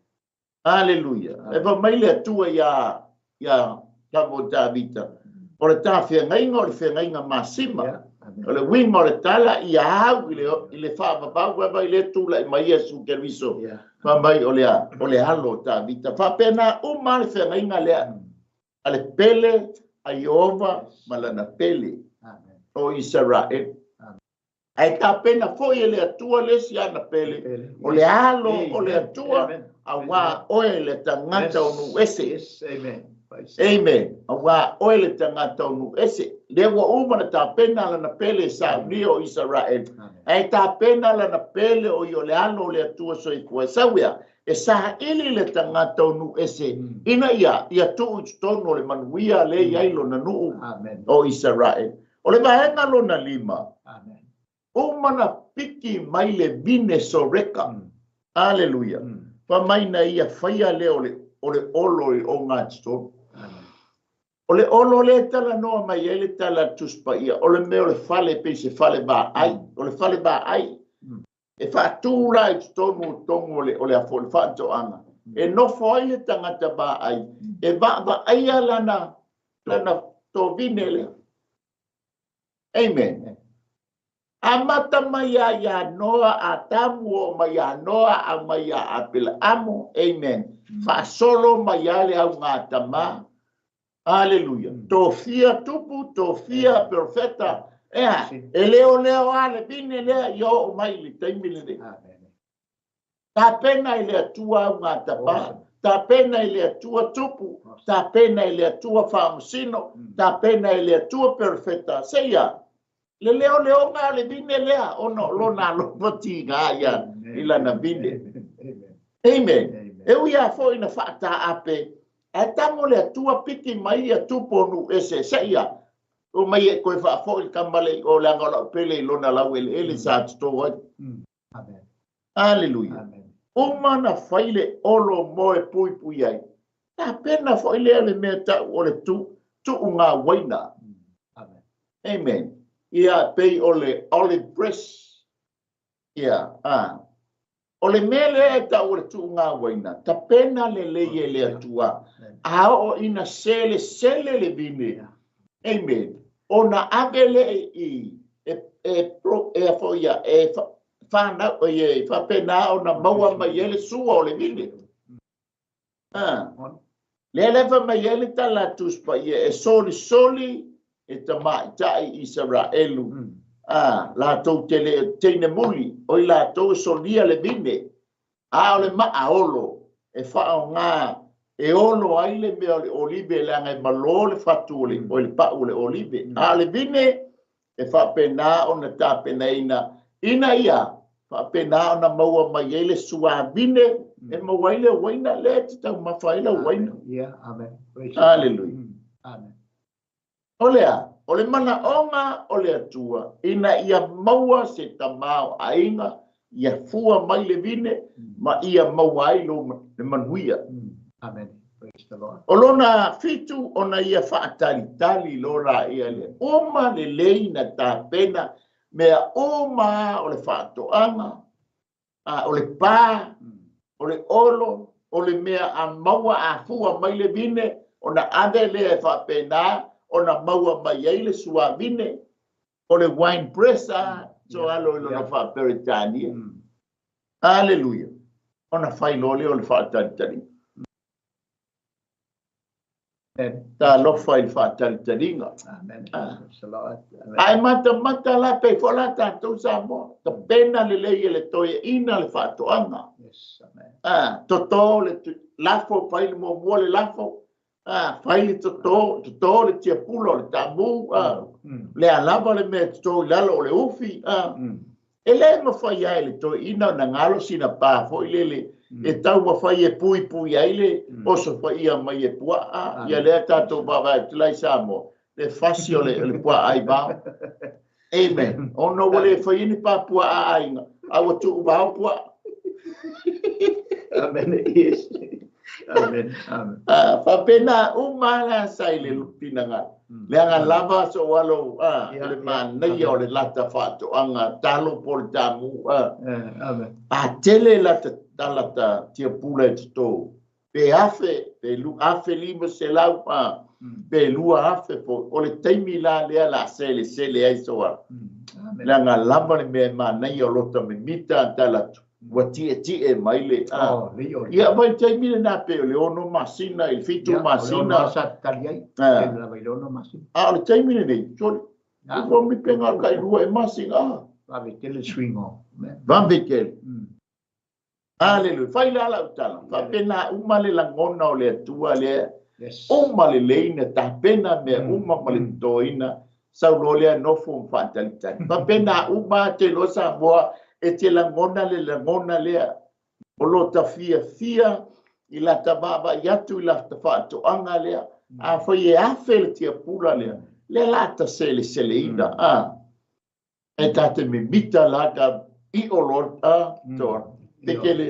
Hallelujah. E va mai le atua ia tamo Davita. O le tā whea ngainga o le whea ngainga masima. O le winga o le tala i au i le whaapapau wapa i le tula i mai Jesu Keriso. Ma mai o le halo Davita. Whapena uma le whea ngainga lea. A le pele a Jehova malana pele o Israel. Ai ka pena foi ele atua le si ana pele. O le halo o le atua a wā oe le tangata o nu ese. Amen. Amen. A wā oe le tangata o nu ese. Le wa umana ta pena lana pele sa ni o Israel. Ai ta pena lana pele o yo le halo o le atua so i kua sawia. E sa ili le tangata o nu ese. Ina ia tuu tono le manuia le yailo na nuu o Israel. O le mahenga lo na lima. Amen. Umana piki mai le vine soreka. Hallelujah. Pa mai na ia whaia le o le olo i o ngā tito. O le olo le tala noa mai e le tala tuspa ia. O le meo le fale pe se fale ba ai. O le fale ba ai. E wha tūra i tonu tongo o le afo le whanto anga. E no foi le tangata ba ai. E ba ai lana to vine le. Amen. Amata mai a noa a tamu o mai a noa a mai a apela amo. Amen. Fa solo mai ale au ngā tama. Hallelujah. Tofia tupu, tofia perfeta. Ea, e leo ale bine lea yo o mai li taimile de. Ta pena i le atua au ngā tama. Ta pena i le atua tupu. Ta pena i le atua whamusino. Ta pena i le atua perfeta. Seia. Le leo ngā le bine lea, ono lona lopati ngā ia ila na bine. Amen. E uia fo ina whaata ape, e tango le atua piki mai a tuponu ese seia. O mai e koe wha fo i kamale o le angola pele i lona lau ele sa tito wai. Hallelujah. Umana whaile olo moe pui pui ai. Ta pena fo i lea le mea tau o le tu ngā waina. Amen. Ia pei o le olive breast. Ia, o le mele e ta o le tu ngā waina. Ta pena le leie le atua. A o ina sele le vine. Amen. O na agele i e fo ia e whana o ie whapena o na maua mai ele sua o le vine. Le lewa mai ele tala tuspa ia e soli e tamai tai Israelu. La tau teine muli, oi la tau solia le vine. A ole maa olo, e whao ngā, e olo aile me ole olive le angai malo le fatu ole, o le pau le olive. A le vine, e wha pena o na tā pena ina, ina ia fa pena na maua mai ele suavine e mawaile waina le tita mafaila waina yeah amen hallelujah amen ole mana onga ole atua ina ia maua se tamao ainga ia fua mai le vine ma ia mawai lo le manuia amen praise the Lord olona fitu ona ia faatali lora ia le oma le leina ta pena mea oma ole faatoanga ole pa ole olo ole mea a maua a fua mai le vine ona ade le fa pena ona maua mai ele suavine ole wine presser so alo lo fa peritani hallelujah ona fai lole ole fa tani ta lo fai fa tani amen ai mata la pe fola ta tu samo ta pena le ele toye ina le fa toanga yes amen toto le lafo fai mo mole lafo fai toto le tia pulo le tamu le alava le me to lalo le ufi ele mo fai ai le to ina na ngalo sina pa fo ile e tau mo fai e pui ai le o so fai ia mai e pua ia le tato baba tlai samo le fasio le pua ai ba amen ono wole fai ni pa pua ai au tu ba pua amen yes amen amen fa pena umala sai le lupinanga le anga lava so walo le man nei o le lata fato anga talo por tamu amen tele lata tia pula to pe afe pe lu afe lima se lau pe lu afe po o le taimi la la sele ai so amen le anga lava le me man nei o lota me mita talatu Wati mai le ia vai taimi na pe le ono masina il fitu masina sa taliai la vai ono masina le taimi ne so ko mi penga kai rua e masina va vetele swingo va vetele hallelujah fai la utala fa pena uma le langona o le tua le uma le leina ta pena me uma male toina sau lo le no fu fatalita fa pena uma te lo sa boa e te langona le o lo ta fia i la tababa yatu i la tafato anga le a foi e afel te pula le la ta sele ina e ta te me mita la ka i o lo to te kele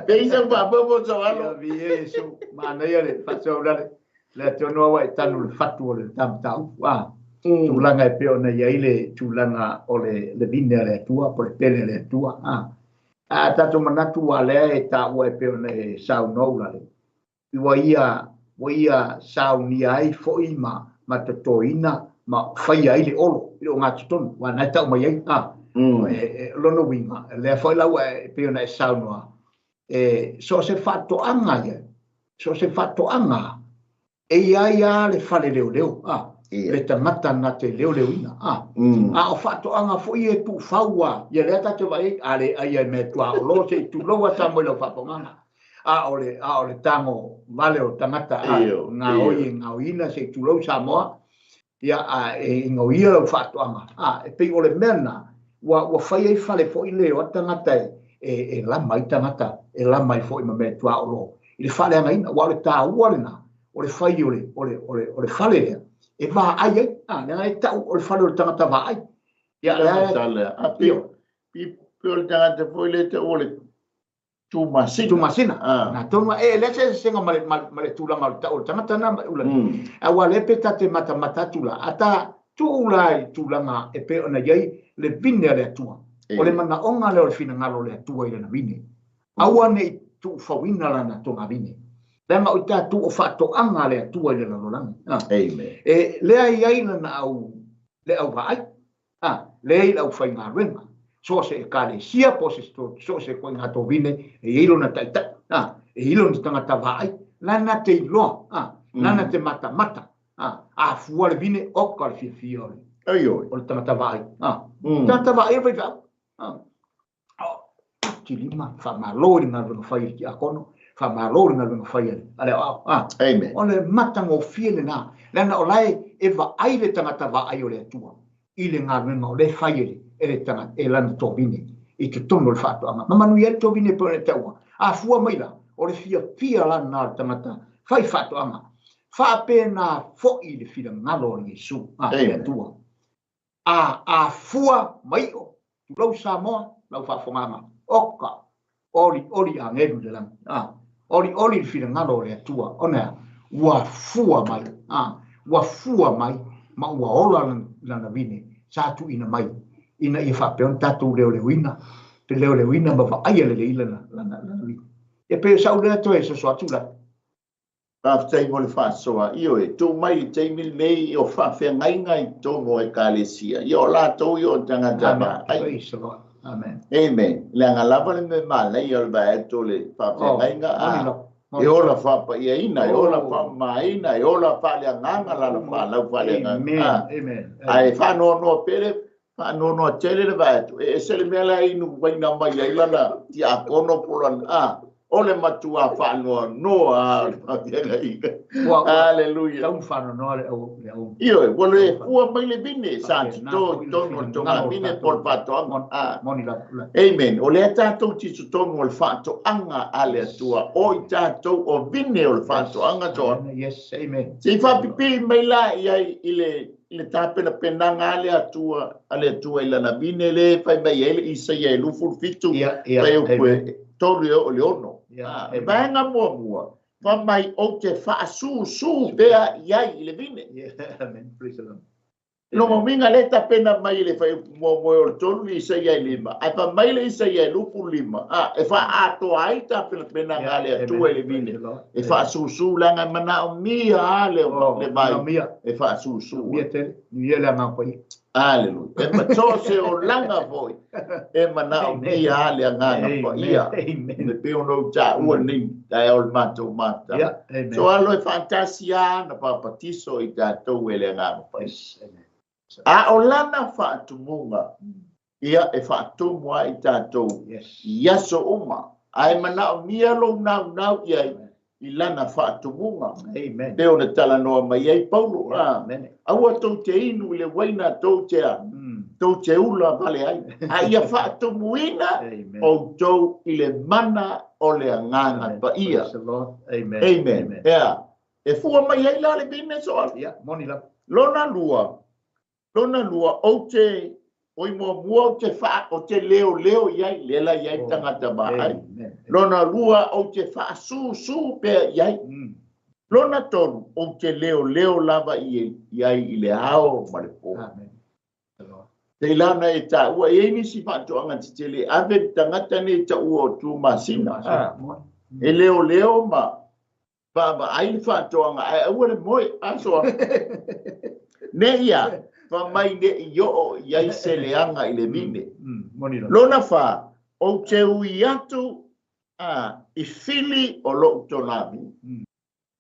pe isa baba mo so alo vi eso mana le faso le te no wa tanu le fatu le tam tau tulanga e peo na yaile tulanga o le vine le tua por pele le tua tato manatu ale e ta o e peo na e sau no la le ia sau ni ai foi ma totoina ma fai ai le olo o ngatuton wa na ta mai e lono winga le foi la e peo na e sau no so se fatto anga e ia le fale leo le tangata na te leo ina o fato anga foi e tu faua ia le ta te vai ale ai me tua o lo se tu lo wa mo lo fa pongana ole tango vale o tangata nga oina se tu lo sa mo ia e ngo ia lo fato anga e pe ole mena wa fai ai fale foi le o tangata e la mai tangata e la mai foi me tua o lo ile fale anga ina wa le ta wa le na ole fai ole fale e va ai na e ta o falo o tangata va ai ia la pio le tangata foi le te ole tu masina na toma le se nga male tu la mal ta o tangata na ula a wa le peta te mata tu la ata tu ulai tu la ma e pe ona yai le vine le tua o le mana onga le o fina ngalo le tua ile na vine awa ne tu fawina la na tonga vine lema o ta tu o fato anga le tua ile na lang amen le ai na au le au vai le au fai nga renga so se kale sia posisto so se ko nga to vine e ilo na taita e ilo ni tanga vai la na te lo la na te mata a fuar vine o kal fio ayo o tanga vai tanga vai vai ti lima fa malori na no fai ki akono fa malori na no fai ale amen ole mata ngo fiele na o lai e va ai le tanga vai o le tua ile nga no le fai le tanga e lan tobini I te tono le whātua anga. Mamanu ia tobini po le taua. A fua maila, o le fia lan nā tangata, whai whātua anga. Whāpe nā fo'i le whira ngalo ni Yesu. A tua. A fua mai o. Tu lau Samoa, lau whawhonganga. Oka. Ori a ngeru le lang. Ori le whira ngalo le tua. Ona, ua fua mai. Ua fua mai. Ma ua ola lana vine. Sātu ina mai. Ina ia whapeon tatu leo wina. Te leo wina ma wa aia le ilana lana vine. E pe sau lea toe so soatu la. Paftai mo le whaasoa. Io e tō mai te mil mei o whawhea ngai tō mo e kālesia. Io la tō io tanga jama. Amen. Amen. Le anga lava le me malai o le bae tō le whawhea ngai e ola whapa ia ina, e ola wha maina, e ola wha lea nganga lana wha lau wha lea nganga. Amen. Ai whanoa noa pere, whanoa noa tere le vai atu. E sele mea la inu waina mai ai lana ti a kono polan. Ole matua whanoa noa. Hallelujah. Tau whanoa noa le au. Iyo e, wale e fua mai le vine, sa tito tono tonga vine pol whatoanga. Amen. O lea tātou tisu tono le whatoanga a lea tua. O I tātou o vine o le whatoanga toa. Yes, amen. Se I whapipi mai la iai ile tāpena penanga a lea tua ilana vine le whai mai ele isa iai lufu fitu. Whai o kwe tolu o leono. E vaenga mua. Wa mai o te whaasu bea iai I le vine. Amen. Praise the Lord. No mo minga le tapena mai le fai mo o tolu I sa iai lima. Ai pa mai le isa iai lupu lima. E wha ato ai tapena ngale tu le vine. E whaasu langa mana o mia le mai. E whaasu. Mia te, ni ele nga pai. Hallelujah. E matose o langa voi. E mana o mia le nganga pa ia. Amen. Ne pe ono ta ua ni dai ol mato mata. Amen. So alo e fantasia na papatiso I tātou ele nganga pa. Amen. A o lana whaatumunga, ia e whaatumua I tātou, iaso uma, ai mana o mia lo nau iai, I lana whaatumunga. Amen. Te o na tala noa mai ai Paulo. Aua tau te inu le waina tau te ula vale ai. A ia whaatumuina o tau I le mana o le anganga pa ia. Amen. E fua mai ai la le bine soa. Lona lua o te oi mua o te wha o te leo iai lela iai tangata mai. Lona lua o te wha su pea iai. Lona tonu o te leo lava iai I le ao ma le po. Te ilana e ta ua e nisi whatoanga te tele ave tangata ne ta ua o tu masina. E leo ma Baba ai whatoanga ai ua le moe asoa. Ne ia. Fa mai de yo iai seleanga I le vine. Lona fa o te ui atu I fili o lo tonami.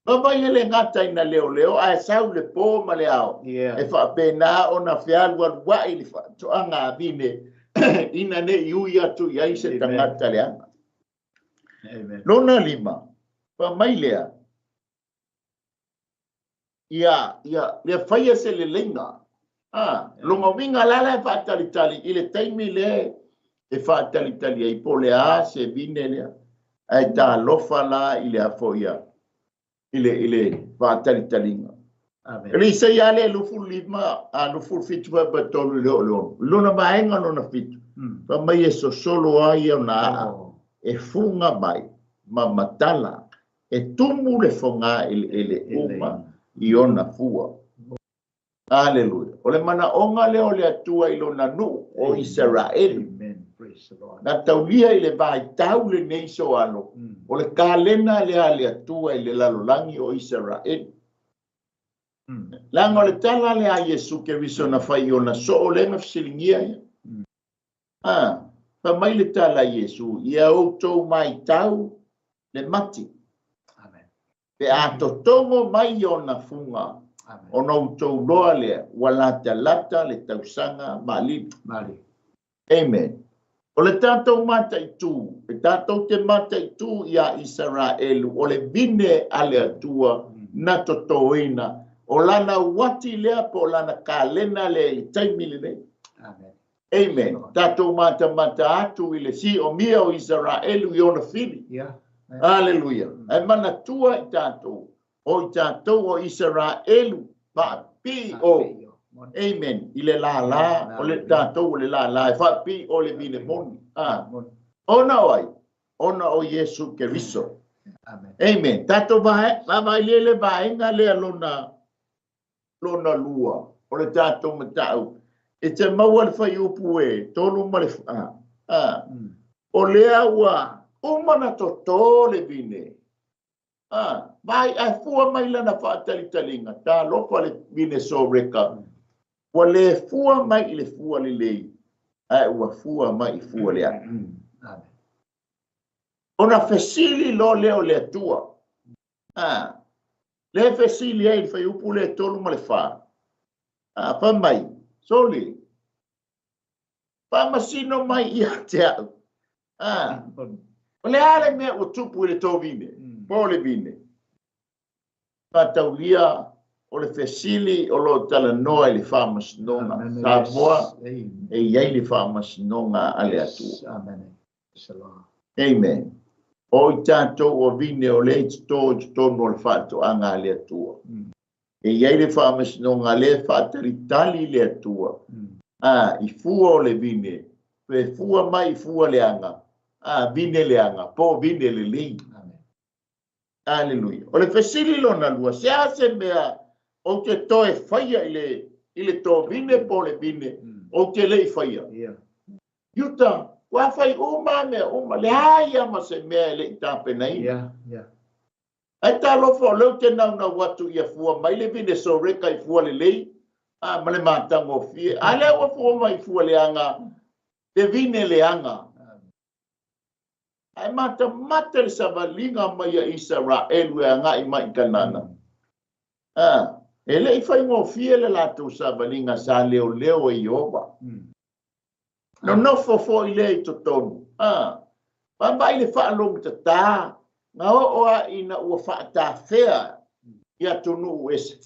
Baba ele ngata ina leo a sau le po ma le ao. E fa pena ona fialwa wa I le fa toanga vine ina ne ui atu iai se tangata leanga. Lona lima fa mai lea. Ia le faia se le lenga. Longa winga lala whaatalitali I le taimi le e whaatalitali ai po le a se vine lea ai tā lofa la I le afo ia I le whaatalitali Ri se ia le lufu lima lufu fitu wa batolu leo lona maenga nona fitu pa mai e so solo ai au na e funga mai ma matala e tumu le fonga ele uma I ona fua. Hallelujah. Ole mana onga leo le atua I lona nu o Israel. Amen. Praise the Lord. Na taulia I le vai tau le neiso alo. Ole kalena le atua I le lalolangi o Israel. Langa le tala le a Yesu ke viso na fai o na so o lenga fisilingia ia. Pa mai le tala Yesu ia o tau mai tau le mati. Amen. Pe a totongo mai o na funga. O no tau loa lea, walata lata le tausanga mali. Amen. O le tātou mata I tū, e tātou te mata I tū ia Israel, o le vine ale atua, na totoina, o lana wati lea po lana kalena le I taimili le. Amen. Tatou mata atu i le si o mia o Israelu i ona fili. Aleluia. Ai mana tua i tatou. O i tatou o Israelu. Whaapi o. Amen. I le la. O le tatou o le la. Whaapi o le vile moni. Ona oi. Ona o Yesu Keriso. Amen. Tatou vai lele vai nga le lona lua. O le tatou matau. E te maua le whai upu e, tolu ma le o lea ua, umana to tō le vine. Vai ai fua mai lana whaatali-talinga, tā lopa le vine so reka. Ua le fua mai i le fua le lei, ai ua fua mai i fua lea. Ona fesili lo leo le atua. Le fesili ai le whai upu le tolu ma le wha. Pa mai. Soli. Pamasino mai ia te au. O le ale mea o tupu le tō vine. Po le vine. Pataulia o le fesili o lo tala noa i le whamasinonga. Samoa e iei le whamasinonga ale atu. Amen. O i tātou o vine o le tō no le whātou anga ale atua. E iei le whamasinonga le whātaritali le atua. I fua o le vine. Pe fua mai fua le anga. Vine le anga. Po vine le li. Aleluia. O le fesili lona lua. Se ase mea o te toe whaia i le tō vine po le vine. O te lei whaia. Yuta. Wa whai uma mea uma. Le haia ma se mea le i tāpenai. Ai tā lofa o leu te nau na watu ia fua mai le vine so reka i fua le lei. Ma le mātango fie. Ale wa fua mai fua le anga. Te vine le anga. Ai mata le savalinga mai a Israelu e anga i mai kanana. E le i whai ngō fie le lātou savalinga sa leo e Iova. No fo i le i to tonu. Pambai le whaalong ta tā. Nga oa ina ua whaata whea i atunu uese.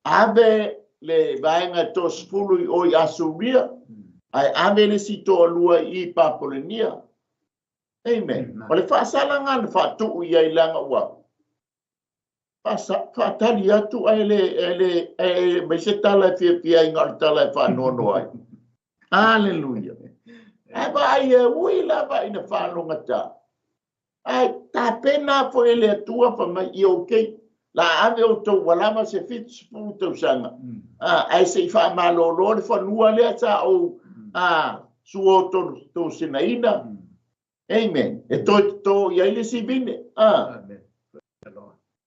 Abe le vaenga to spulu i oi asuria. Ai ave le si to lua i Papolenia. Amen. O le whaasalanga le whaatu i ai langa ua. Whaatali atu ai le mai se tala e fia inga o tala e whaanono ai. Hallelujah. Eba ai e ui lava ina whaanonga ta. Ai, tā pena po ele atua pa mai i okay. La ave o tau walama se fitu tau sanga. Ai se i wha malolo le whanua lea ta o suo tau sinaina. Amen. E to i aile si vine.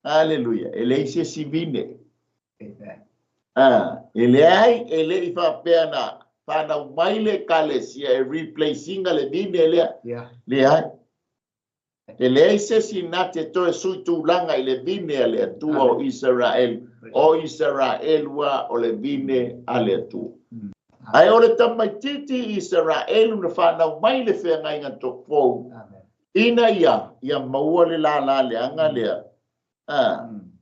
Hallelujah. Ele se si vine. Ele ai, ele i wha pēna whanau maile kalesia e replacinga le vine lea. Le ai. E le se si nate to e sui tūlanga i le vine a le atua o Israel. O Israel wa o le vine a le atua. Ai o le tamaititi Israel na whanau mai le whenga inga tōpou. Ina ia maua le la le anga lea.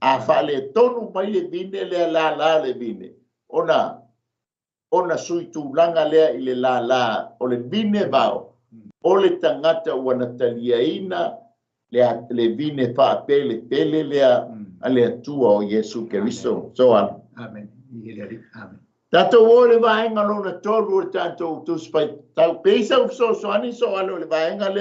A wha le tonu mai le vine lea la le vine. Ona sui tūlanga lea i le la o le vine vao. O le tangata ua natalia ina le vine whaapele pele lea a le atua o Yesu Keriso. So on. Amen. Tatou o le vaenga lona tolu o tatou tuspai. Tau peisa so ani so alo le vaenga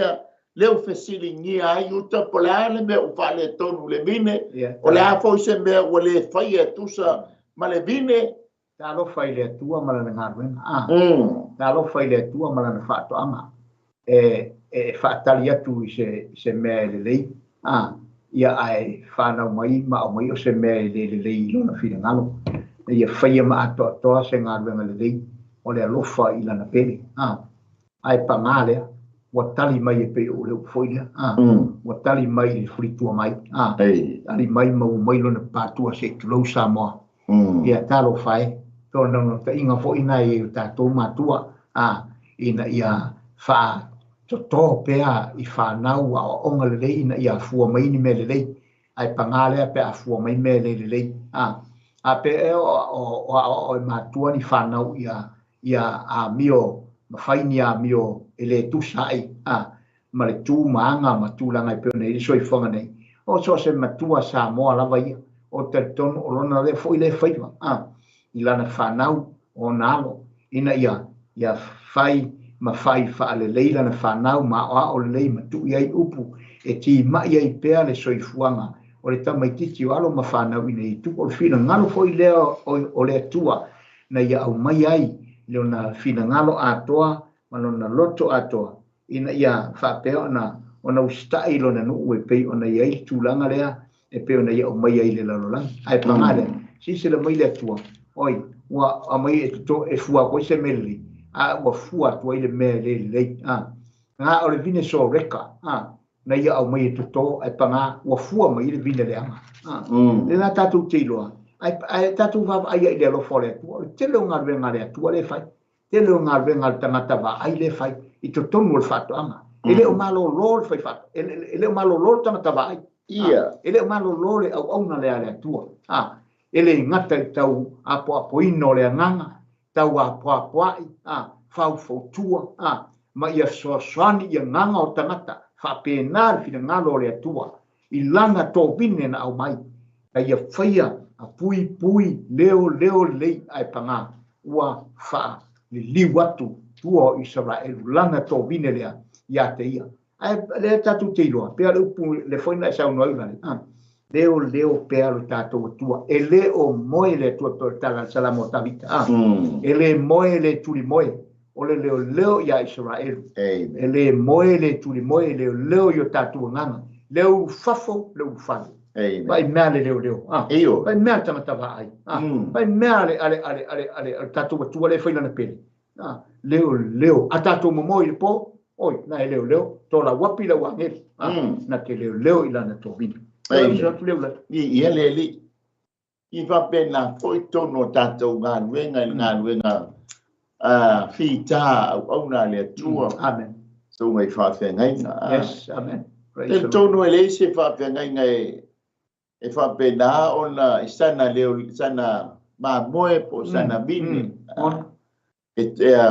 leo fesili ngia ai uta po le ale mea ufa le tonu le vine. O le afo se mea o le whaia tusa ma le vine. Tā lo whai le atua mala na ngāruenga. Tā lo whai le atua mala na whaato ama. E whaatali atu i se mea le lei. Ia ai whanau mai, mao mai o se mea le lei lona whina ngalo. Ia whaia ma atoa se ngāruenga le lei. O le alofa i lana pere. Ai pa ngālea. Wa tali mai e pe o leo whoilea. Wa tali mai le fritua mai. Tali mai mau mai lona pātua se tulau Samoa. Ia talo whai. Tōna ta inga fo ina e tātou mātua. Ina ia wha to pea i whanau a onga le lei ina ia fua mai ni me le lei. Ai pangalea pe a fua mai me le lei. A pe e o mātua ni whanau ia a mio mafaini a mio ele tu sai ma le tu maanga ma tu langa pe nei so i fonga nei o so se matua sa mo la vai o te ton o lona le foi le fai i lana fanau o nalo ina ia fai ma fai fa le leila na fanau ma o le ma tu ia upu e ti ma ia i pe le so i fuanga o le tama titi o alo ma fanau ina i tu o fina ngalo foi le o le tua na ia au mai ai le ona fina ngalo atoa ma lona loto atoa ina ia fa pe ona ustai lona no e pe ona ia i tulanga lea e pe ona ia o mai ai le lalola ai pangale si se le mai le tua oi wa a mai e to e fua ko se meli wa fua to ile me le nga o le vine so reka na ia au mai e to ai panga wa fua mai le vine le le na tatu tilo ai tatu va ai le lo fole te lo ngar venga le tu le fai te lo ngar venga tangata va ai le fai i to tonu le fatto ele o malo lol fai fatto ele o malo lol tangata va ai ele o malo lol au na le tua ele ngata tau apo ino le nganga tau apo ai fau tua ma ia soani ia nganga o tangata fa penal fina ngalo le tua i langa to bine na au mai ia faia a pui leo le ai panga ua fa le liwatu tua Israel langa to bine le ia te ia ai le tatu te loa pe le upu le foi na sa no leo pe lo tatu tua ele o moe le tua portala salamo tavita ele moe le tuli moe ole leo ia Israel ele moe le tuli moe leo yo tatu nganga leo fafo leo fa vai male leo vai male tama vai vai male ale tatu tua le foi na pele leo atato momoi po oi na leo to la wapi la wangel na te leo ila na to vini i ele i va pena foi tono tato ngan wenga fita au na le tua amen so mai fa fe ngai yes amen te tono ele se fa fe ngai e fa pena ona isana leo sana ma moe po sana bini e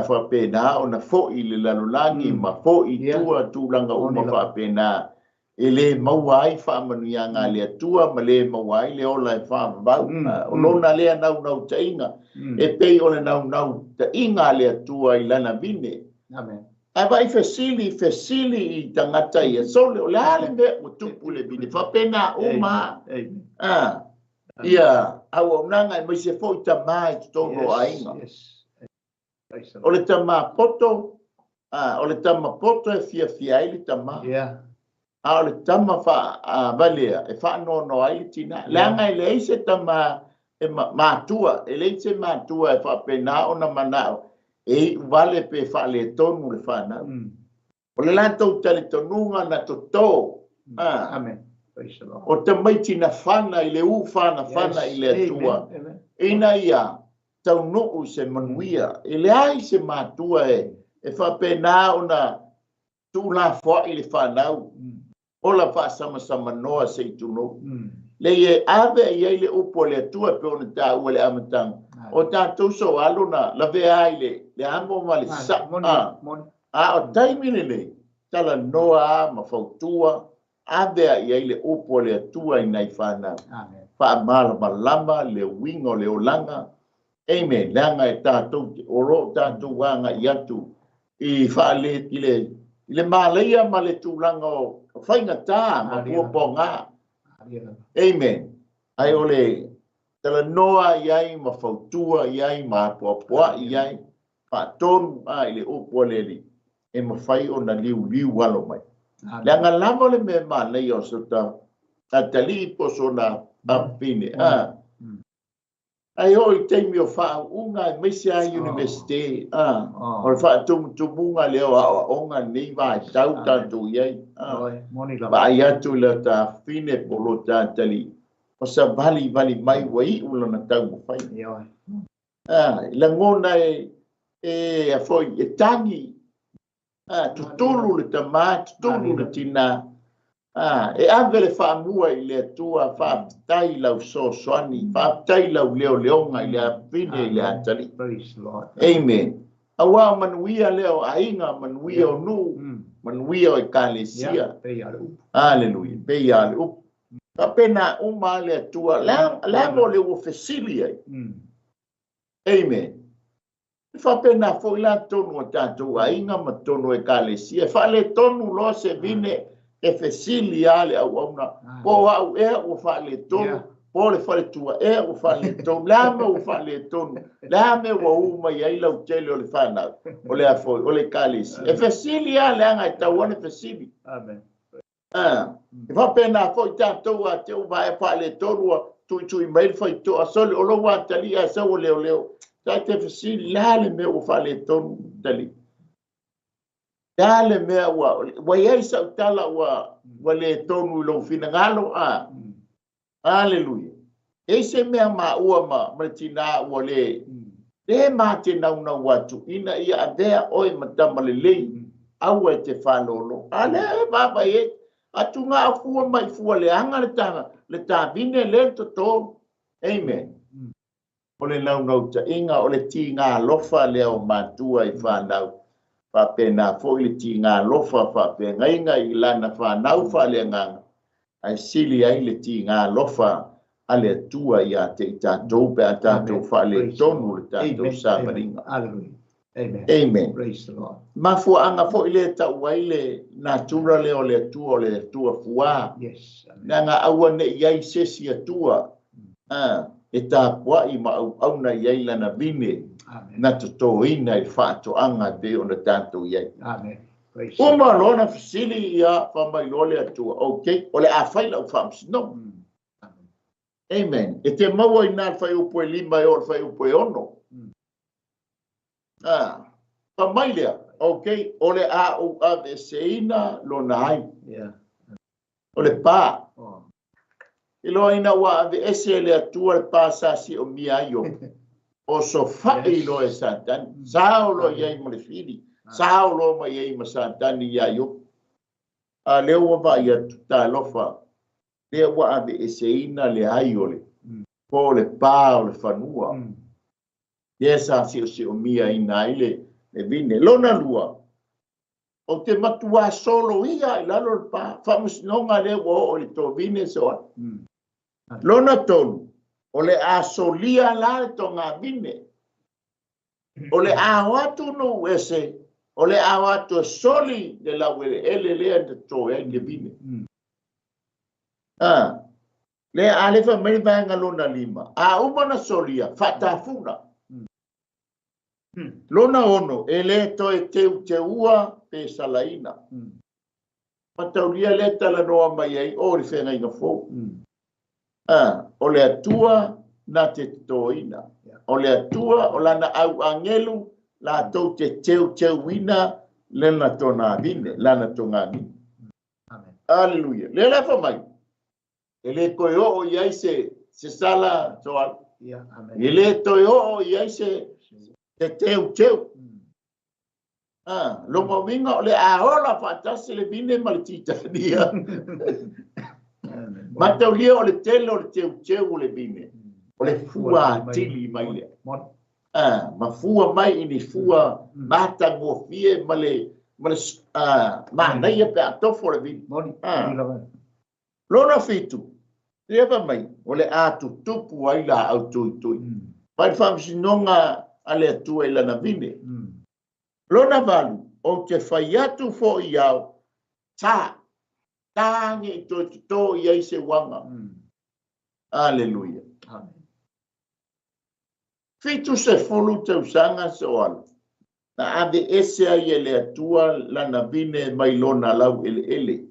fa pena ona fo i le lalolangi ma fo i tua tulanga uma fa pena ele mawai fa manuia nga le tua ma le mawai le ola fa ba o lona le nau tainga e pe ona nau ta inga le tua i lana bine amen ai vai fesili i tangata ia so le ole me o tupu le bine fa pena uma ia au nanga mai se fo ta mai to ro ainga o le tama poto o le tama poto e fia i le tama o le tama fa valea e fa no ai tina langa i le se tama e matua e le se matua e fa pena ona mana e vale pe fa le tonu le fa na o le lanto tale tonunga na to amen o te mai tina fana i le fana i le tua ina ia tau no se manuia ele ai se matua e fa pena ona tu la fo i le fanau o la fa sama noa se tu no le e ave i le upo le tua pe ona ta o le amatang o ta tu so aluna la ve ai le amo mali sa o taimi le tala noa ma fautua ave i le upo le tua i nai fana fa mala malama le wingo le olanga amen langa e tātou oro tātou wanga i atu i whaale i le māleia ma le tūlanga o whainga tā ma puaponga amen ai ole tala noa i ai ma whautua i ai ma puapoa i ai whaatonu i le upo le li e ma whai o na liu walo mai langa lama le me māleia o sota a tali poso na apine ai oi teimi o fa unga Mesia University o fa tumunga leo onga nei vai tau tanto iai ba ia tu la ta fine polo ta tali o sa vali mai wai ulo na tau fai la ngona e a foi e tangi tutulu le tamat tutulu le tina E ave le whaamua i le atua whaapitai lau sosoani, whaapitai lau leo leonga i le apine i le atari. Praise the Lord. Amen. Awa manuia leo ainga manuia o nu, manuia o ekalesia. Yeah, pei ale upu. Hallelujah. Pei ale upu. Ka pena uma le atua, lango le ufesilia. Amen. Fa pena fo ila tonu o tātou ainga ma tonu ekalesia. Fa le tonu lo se vine efesilia le au auna. Po au o fa le tonu. Po le fa le tua o fa le tonu. Lame o fa le tonu. Lame wa uma ia ila utele o le whanau. O le afoi, o le kalesi. Efesilia le anga i tauane efesili. Amen. Fa pena fo i tātou a te uva e fa le tonu tui mail fa i toa soli. O lo wa tali a sa o leo. Ta te efesili lale me o fa le tonu tali. Dale mea wa yei sa utala wa le tonu lo fina ngalo a. Hallelujah. Ese mea ma ua ma tina wa le. Le ma te nauna watu. Ina ia adea oi matama le lei. Aua te whalolo. Ale baba ye. Atu ngā fua mai fua le anga le tanga. Le tā vine le to tō. Amen. O le naunau ta inga o le ti ngā lofa leo matua i whanau. Fa pena fo i ti ngā lofa fa pe ngainga i lana fa nau fa le nganga. Ai sili ai le ti ngā lofa ale tua ia te i tātou pe a tātou fa le tonu le tātou sāmaringa. Hallelujah. Amen. Amen. Praise the Lord. Mafu anga fo i le tau ai le natura le o le tua fua. Yes. Nanga aua ne iai sesi atua. E tā pua i ma au na iai lana vine. Na to ina i whaato anga te o na tātou iai. Amen. Uma lona fasili ia whamailole atua. Okay. O le a whaila u whamsino. Amen. E te maua i nā whai upo e lima e o whai upo e ono. Whamailea. Okay. O le a u ave seina lona ai. O le pā. I loa ina wa ave ese le atua le pā sasi o mia io. O so fai lo e satani. Sao lo iai mo le fili. Sao lo ma iai ma satani ia io. A leo wa va ia tuta lofa. Lea wa ave ese ina le aiole. Po le pā o le whanua. Ia sasi o mia ina ile le vine. Lona lua. O te matua solo ia i lalo le pā. Whamusinonga le wa o le to vine soa. Lona tonu. O le a solia la to ngā vine. O le a watu no ese. O le a watu soli de la wele ele lea de to e de vine. Le a lefa meri vanga lona lima. A umana solia fatafuna. Lona ono ele to e te ua pe salaina. Mataulia le tala noa mai ai o le whenga inga fōu. O le atua na te toina. O le atua o lana au angelu la tau te teu wina lena tona vine, lana tonga vine. Hallelujah. Le lefa mai. Ele koe o iai se sala toal. Ele toi o iai se te teu. Longa winga o le ahola fatasi le vine malitita dia. Mataulia o le tele o le teu o le vine. O le fua tili mai le. Ma fua mai ini fua mata ngofie ma le naia pe atofo le vine. Lona fitu. Lewa mai. O le atu tupu ai la au tui. Pai whamsinonga ale atua ila na vine. Lona valu. O te whaiatu fo i au. Tāngi i tō i eise wanga. Aleluia. Fitu se folu te usanga so alu. Na ave ese ai ele atua lana vine mai lona lau ele.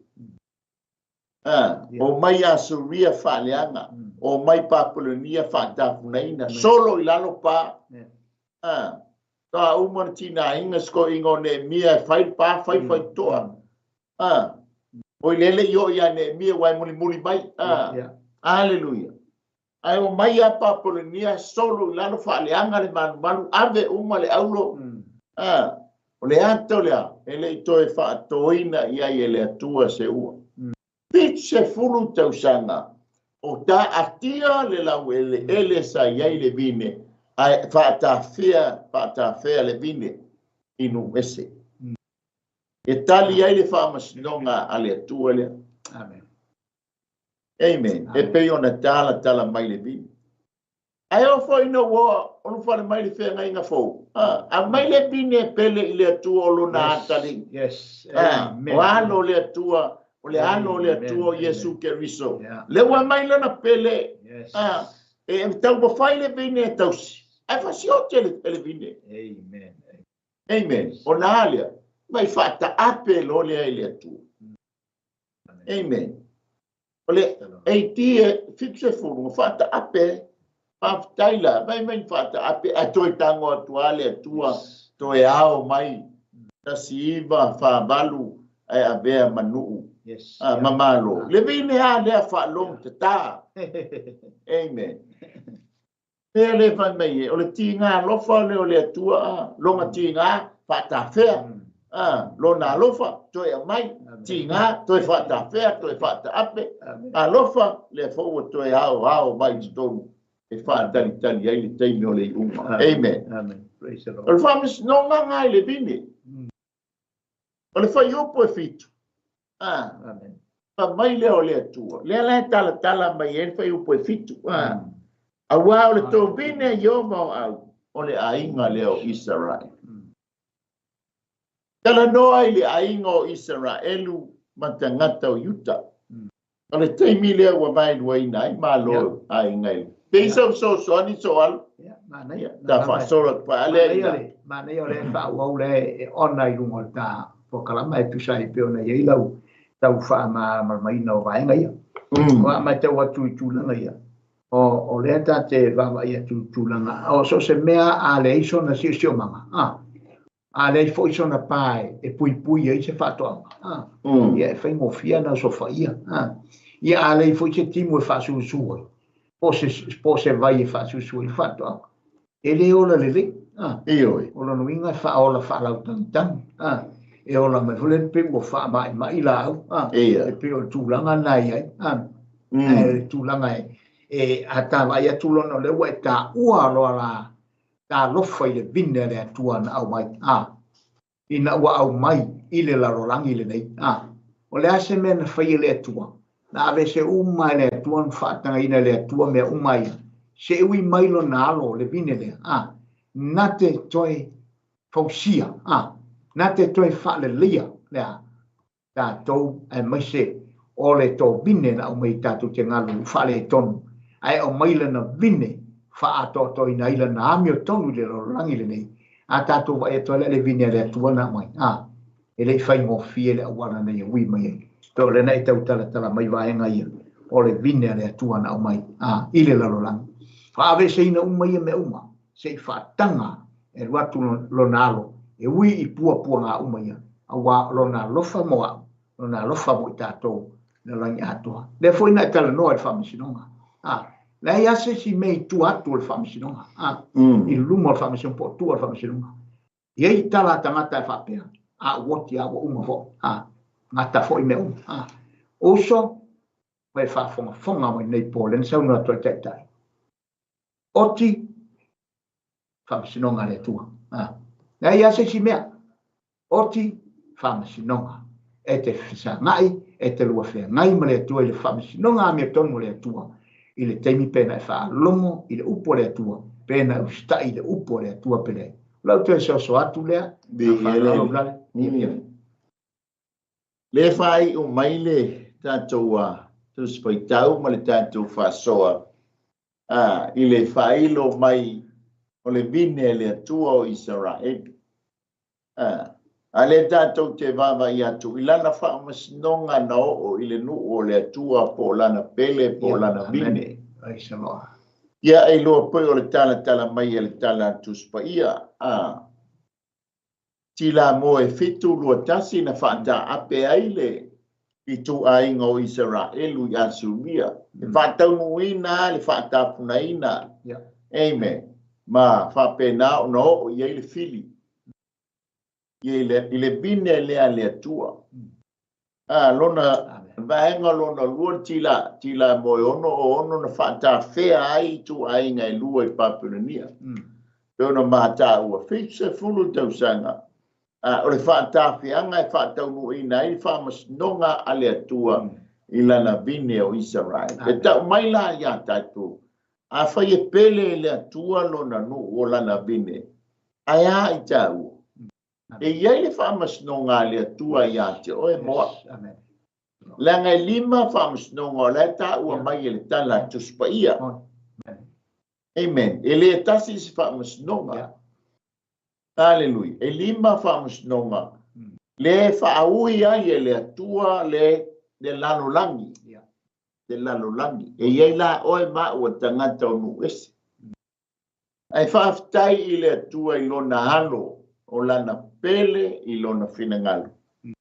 O mai asuria whaleanga. O mai papolonia whatafunaina. Solo i lalo pā. Tā umana tina inga sko ingo ne mia whai pā whai toa. O lele yo ya ne mia wai muli mai. Hallelujah. Ai o mai apa polonia solo lalo faleanga le manu ave uma le aulo. O le ato lea ele to e fa toina ia ele atua se ua. fit se fulu tausanga o ta atia le lau ele sa iai le vine ai fa'atafea le vine inu ese e tali ai le fa'amasinonga a le atua lea. Amen. E pei ona tala mai le vine. Ai o foi no wo o fale mai le fe ngai nga fo. A mai le vine pele i le atua o lona atali. Yes. O ano le atua o le ano le atua Yesu Keriso. Le wa mai lana pele. E tau ba fai le vine tausi. Ai fa si o le vine. Amen. Amen. O na alia. Mai fata ape lo le ai le atua. Amen. Ole e tie fixe furu fata ape Taila, mai fata ape atoi tango atuale atua toe ao mai ta siiva fa balu ai abea manu mamalo le vine a le fa long ta amen ele fa mai o le tinga lofa le o le atua longa tinga fata fea lona lofa toe mai tinga toe fata fea toe fata ape a lofa le fo toe ao mai stonu e fa tali ai le taimi o le uma. Amen. Amen. Praise the Lord. O le famis no ngai le vine. O le fai opo e fitu. Amen. Pa mai le o le atua. Le tala mai e fai opo e fitu. A wā o le tō vine i o mau au. O le ainga le o Israel. Tala noa i le ainga o Israelu matangata o Yuta. O le taimi le wa mai luaina i malo ainga i. Pesa so ani soal. Mana Da fa sora pa ale. Mana yo le fa wa le ona i lungo ta po kala mai tu sai pe ona ye lau tau fa ma mai no vai ngai. Wa mai te wa tu langa ia. O le ta te va mai tu langa. O so se mea a le iso na si mama. A le fo iso na pai e pui e se fa to. Ia fa mo fia na so fa ia. Ia a le fo se timo e fa su. Pose vai e fa su il fatto e ola le io ola no inga fa ola fa la tan e ola me volen pe mo fa mai la e pe o tu langa nai e tu langa e ata vai tu lono le weta ua la ta lo foi le binne le tuan au mai ina wa au mai ile la rolangi le nei o le ase men fa ile tuan na ave se umai le tuan whaatanga ina le tua mea umai. Se ui mailo na alo le vine le. Na te toi fausia. Na te toi whaale lia. Lea. Ta tau e maise o le tau vine na umai tatu te ngalu whaale e tonu. Ai o maila na vine whaato toi na ila na amio tonu le rangi le nei. A tatu wa e toi le vine le tua na mai. E le whai mo fie le awana nei ui mai. To le nei tau tala mai vaenga ia o le vine le atua na mai ile la rolang fa ave se ina umai me uma se fa tanga e watu lo nalo e wi i pua nga umai a wa lo na lofa mo tato le langi atua le foi na tala no e fa misinonga la ia se si mei tu atu le fa misinonga i lumo le fa mision po tu le fa misinonga ye tala tangata fa pe woti a uma fo ngata foi me oso vai fa fonga mai nei polen sa una to tai oti fa sinonga le tua na ia se si mea oti fa sinonga e te fisa ngai e te lua fe ngai male tua le fa sinonga me tonu le tua ile temi pena fa lomo ile upo le tua pena usta ile upo le tua pele la tu so atu le le fai o maile tatua tu spoitau ma le tatu fa soa i le fai lo mai o le vine le atua o Israel a le tatu te vava i atu i lana fa masnonga na o i le nu o le atua po lana pele po lana vine ia e loa poi o le tala mai e le tala tu spaia tila mo e fitu lua tasi na whaata ape aile i tu ainga o Israelu i asumia. Le whaatau nuina, le whaata punaina. Amen. Ma whapena o no o i le fili. I le bine lea lea tua. Lona vaenga lona lua tila mo ono na fata fea ai tu ai ngai lua I Papua Pena mata ua fixe fulu tau sanga. O le fata fianga e fata unu ina I whamasnonga ale atua I lana vine o Israel. E tau mai la ia tatu. A whai e pele le atua lona nu o lana vine. Aia I tau. E iai le whamasnonga ale atua ia te oe moa. Langa lima whamasnonga o le ta ua mai le tala tuspa ia. Amen. Ele tasi se whamasnonga. Hallelujah. E lima whamasnonga. Le whaaui ai e le atua le lalolangi. Le lalolangi. E iei la oe ma ua tangata o nu ese. Ai whaaftai I le atua I lona halo o lana pele I lona finangalo.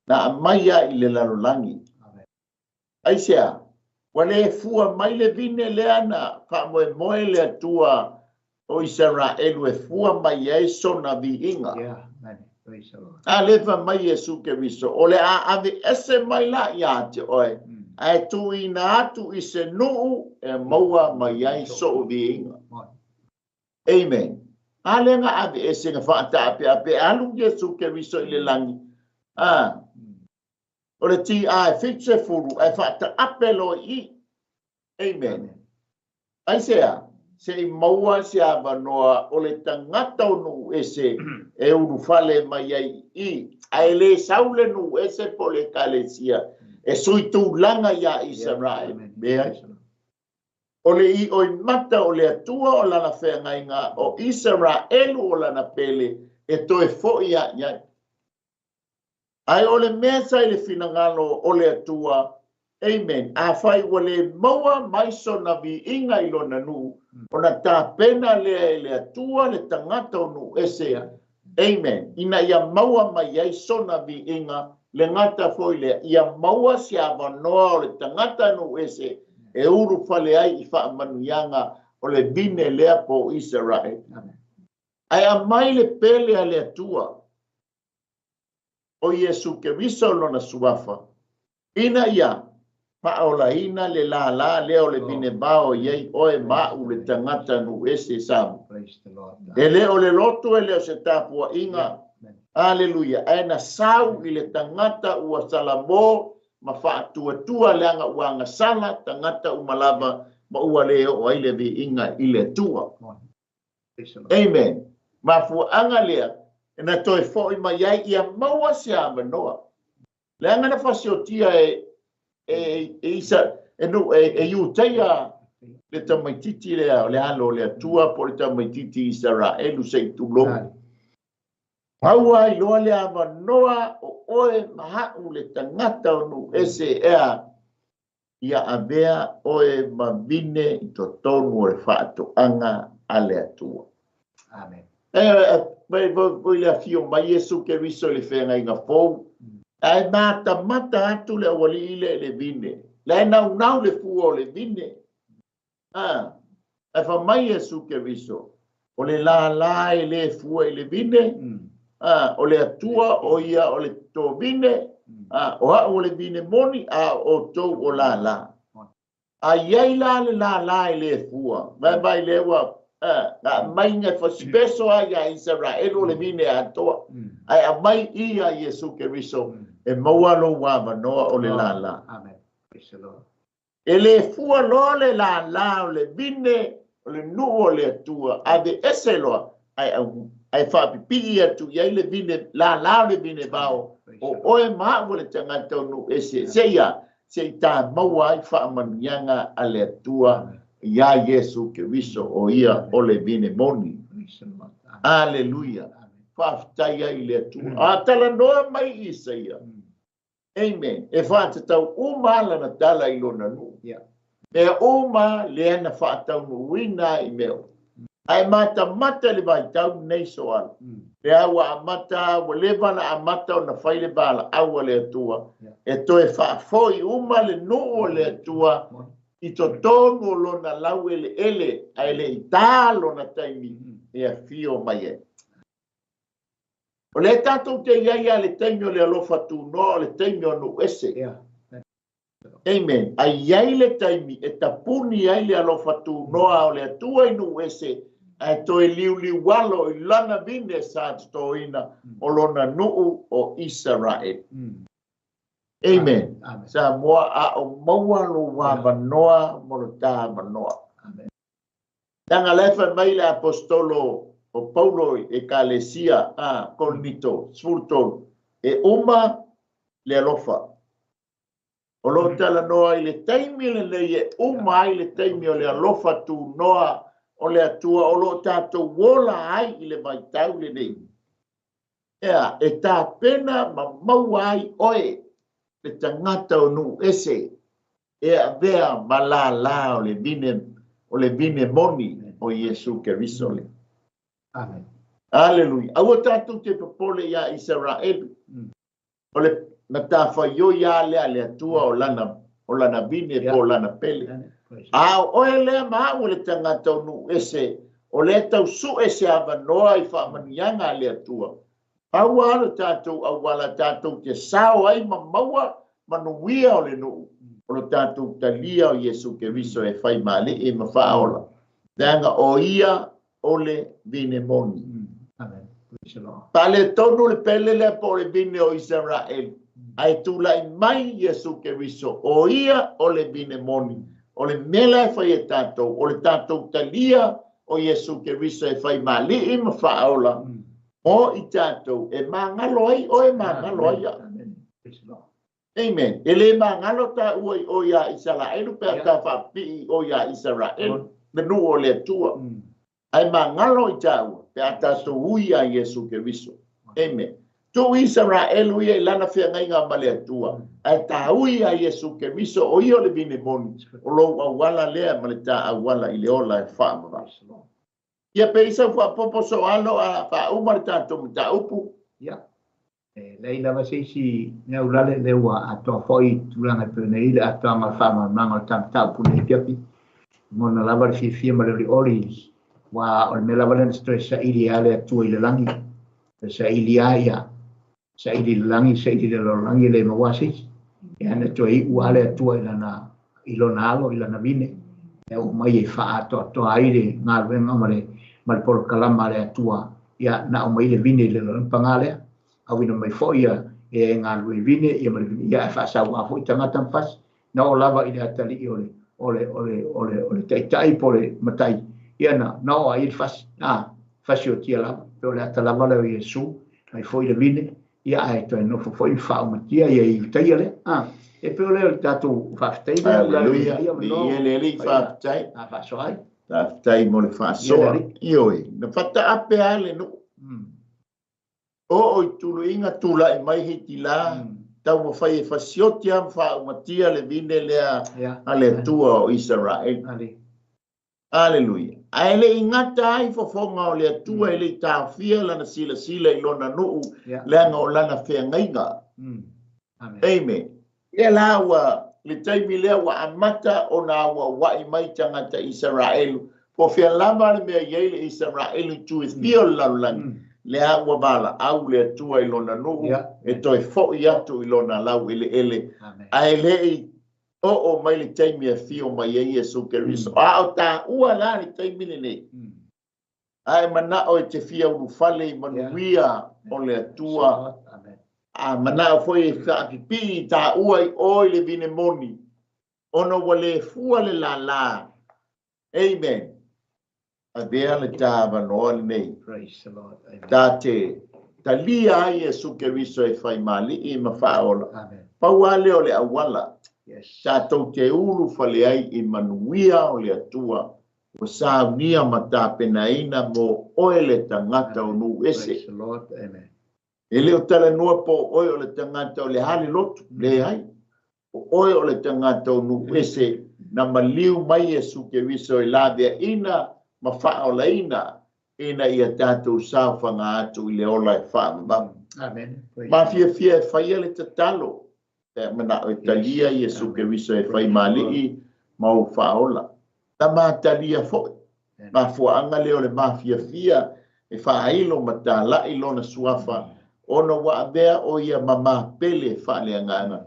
Na amaia I le lalolangi. Ai sea. Wale fua mai le vine le ana, ka moe le atua o Israel e fua mai e sona vi inga. A lefa mai e suke viso. O le a ave ese mai la ia te oe. A tu ina atu I se nuu e maua mai e so vi inga. Amen. A lenga ave ese nga whaata ape alu ye suke viso I le langi. O le ti a fixe furu e whaata apelo I. Amen. Ai sea, se I maua se avanoa o le tangata o nu ese e uru fale mai ai I. Ai le saule nu ese po le kalesia e sui tu langa ia Israel. O le I o mata o le atua o lana whengainga o Israel o lana pele e toe fo ia. Ai o le mesa I le finangalo o le atua. Amen. A whai wale maua maiso na vi inga I lona nu. O na tā pena le atua le tangata o nu ese. Amen. Ina ia maua mai ai sona vi inga le ngata foi le. Ia maua si avanoa o le tangata nu ese. E uru fale ai I wha manuianga o le bine lea po Israel. Ai a mai le pele a le atua. O Yesu ke viso lona suafa. Ina ia. Paola ina le la leo le bine bao yei oe mau le tangata nu ese samu. E leo le loto e leo se tapua inga. Aleluia. Aina sau I le tangata ua salamo ma whaatua leanga uanga sala tangata umalava ma ua leo o aile vi inga I le tua. Amen. Ma fuanga lea e na toi foi ma yai ia maua se amanoa. Leanga na fasiotia isa iuteia le tamaititi le halo le atua po le tamaititi Israel se tulo. Haua I loa le avanoa o oe mahau le tangata o nu ese ea ia avea oe mavine I totonu o le whaatoanga a le atua. Amen. Voi le afio mai Yesu ke riso le whenga inga fōu. Ai mata atu le awali le vine. Le nau le fua le vine. Ai wha mai Yesu ke riso. O le la le fua le vine. O le atua o ia o le tō vine. O ha o le vine moni o tō o la. A iai la le fua. Mai le wa. Mai ngai fa speso ia Israel o le vine atoa. Ai a mai ia Yesu ke riso. E maua lo wa noa o le la. Amen. Praise the Lord. E le fua lo le la o le vine o le nu o le atua. A de ese loa. Ai fa pipi atu ia le vine la o le vine bao. O oe maa o le tangata o nu ese. Se ta maua ai fa manuianga a le atua. Ia Yesu ke riso o ia o le vine moni. Aleluia. Whaftai ai le atua. A tala noa mai isa ia. Amen. E whatatau umala na tala I lona nu. Me uma le ana whatau nu wina I meo. Ai mata le vai tau nei soan. Le awa amata, walewa na amata o na whaile bala awa le atua. E toe whaafoi uma le nu o le atua. I to tonu lona lau ele ai le ita lona taimi e a fio mai e. O le tatou te iaia le taimi o le alofa tu no le taimi o nu ese. Amen. Ai ai le taimi e tapuni ai le alofa tu noa o le atua inu ese ai toi liu walo i lana vine sa toina o lona nuu o Israel. Amen. Sa moa a o maua lo wa manoa mo lo ta manoa. Tanga lefa mai le apostolo o Paulo e Kalesia a Korinto sfurto e uma le alofa. O lo tala noa i le taimi le leie uma i le taimi o le alofa tu noa o le atua o lo tato wola ai i le maitau le nei. Ea, e tā pena ma maua ai oe le tangata o nu ese ea vea malala o le vine moni o Yesu Keriso le. Amen. Aleluia. Aua tātou te popole ia Israel. O le na tawhaio ia le atua o lana vine po lana pele. A oe lea maa o le tangata o nu ese o le tau su ese avanoa i whamanianga le atua. Aua ala tātou awala tātou te sao ai maua manuia o le nuu. O le tātou talia o Yesu Keriso e whai male e mawhaola. Tanga o ia o le vine moni. Amen. Pale tonu le pele le po le vine o Israel. Ai tula mai Yesu Keriso o ia o le vine moni. O le mela e whai e tātou. O le tātou talia o Yesu Keriso e whai male e mawhaola. O i tātou e mangalo ai o e mangalo ai. Amen. E le mangalo ta ua o ia Israel pe ta whapi o ia Israel. Menu o le atua. Ai mangalo i tāua pe tātou ui a Yesu Keriso. Amen. Tu Israel ui e lana whia ngai ngā male atua. Ai tā ui a Yesu Keriso o i o le vine moni. O lo awala lea male tā awala i le ola e whaamara. Ia pe isa fua popo so alo a fa umar tātou mta upu. Ia. Leila wasisi nea ulale lewa atoa foi tulanga pene ile atoa malfama mango tamta upu nei piapi. Mona lava le fia ma le oris. Wa o me lava le stress sa ili ale atua ile langi. Sa ili aia. Sa ili langi, sa ili le langi le mawasi. E ana toa i uale atua ilona alo, ilona vine. E o mai e faa atoa aire ngā venga mare. Mal por kalama le atua ia na o mai le vine le pangale au ina mai foia e nga lui vine ia mai ia fa sa wa foi tanga tampas na o lava ile atali ole tai pole matai ia na o ai fas fasio tia la pe le atala mala Yesu mai foi le vine ia ai to no foi fa matia ia i tai le e pe le tatu fa tai Aleluia. Ia le fa tai fa so ai tai mo le whaasoa i oi. Na whata ape ale no. O tulu inga tula i mai hiti la. Tau mo whai e whasiotia mwha umatia le vine lea ale tua o Israel. Aleluia. Aele ingata ai fofonga o le tua ele ta fia lana sila i lona nuu. Leanga o lana whea ngainga. Amen. Ia lawa. Le taimi lea wa amata o na wa i mai tangata Israel. Po fia lama le mea yeile Israel tu e fio laulangi. Lea wa bala au le atua i lona nuu. E toi fo i atu i lona lau ele. Ai lei o mai le taimi a fio mai e Yesu Keriso. A o ta ua la le taimi le ne. Ai mana o e te fia unu fale i manuia o le atua. Mana foi whaapipi tā uai oi le vine moni. Ono wale fua le la. Amen. A vea le tā wanoa le nei. Praise the Lord. Tā te talia ai Yesu Keriso e whai mali i mawhaola. Paua leo le awala. Tā tau te ulu whale ai i manuia o le atua. O sā unia ma tā penaina mo oe le tangata o nu ese. Praise the Lord. Amen. E leo tala noa po oe o le tangata o le hale lotu, le hai. O oe o le tangata o nu ese na maliu mai Yesu Keriso i lavea ina ma wha o la ina ia tātou sāwhanga atu i le ola e wha mamu. Amen. Ma fia e whaia le tatalo. E mana o e talia Yesu Keriso e whai mali i mau wha ola. Ta ma talia fo. Ma fuanga leo le ma fia e wha ailo ma tā la ilo na suafa. Ono wa bea o ia mama pele fale ngana.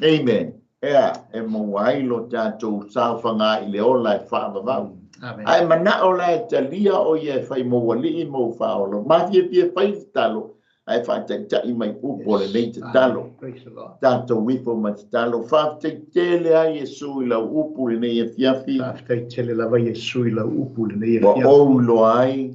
Amen. e mo wai lo tātou sauwhanga i le ola e whaavavau. Amen. Ai mana o la e talia o ia e whai mo wali i mo whaolo. Mawhia pia whai te talo, ai whātai mai upo le nei te talo. Praise the Lord. Tātou wipo ma te talo. Whātai tele ai Jesu i lau upu le nei e fiafi. Whātai tele lava Jesu i lau upu le nei e Wa fiafi. ou lo ai,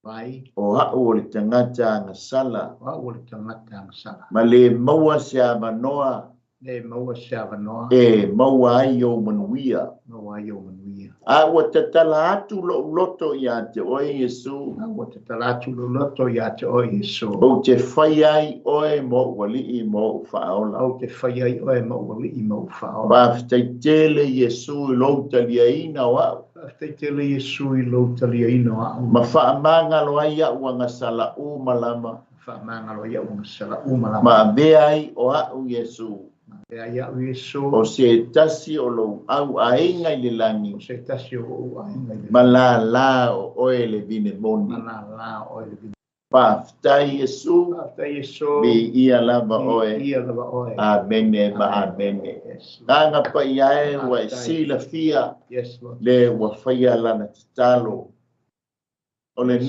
Vai, o hau o le tangata ngā sala. wa o le tangata ang sala. Ma le maua se avanoa, Le maua se avanoa, e maua ai o manuia. maua i o manuia. A ua te tala atu lo loto i a te oe Jesu. A wa te talatu lo loto i a te o Jesu. O te whai ai oe mo wali i mo whaola. Au te whai ai o e maua i mau whao. Whātai tele Jesu i lo talia ina o au. Whātai tele Jesu i lo talia ino a au. Ma whaamangalo ai a ua ngasala o malama. Whaamangalo ia o sala umalama. Ma bea ai o au Jesu. E ai au Jesu. O se tasi o lo au a inga i le langi. O se tasi o a inga i le. Ma la o oe le vine moni. Mana la o e le. Whātai Jesu. Whātai Jesu. Be ia lava oe. Ia lava oe. Amene ma amene. Yes, Lord. Nanga pa iae wa e sila fia. Yes, Lord. Le wa whaia lana te talo. O le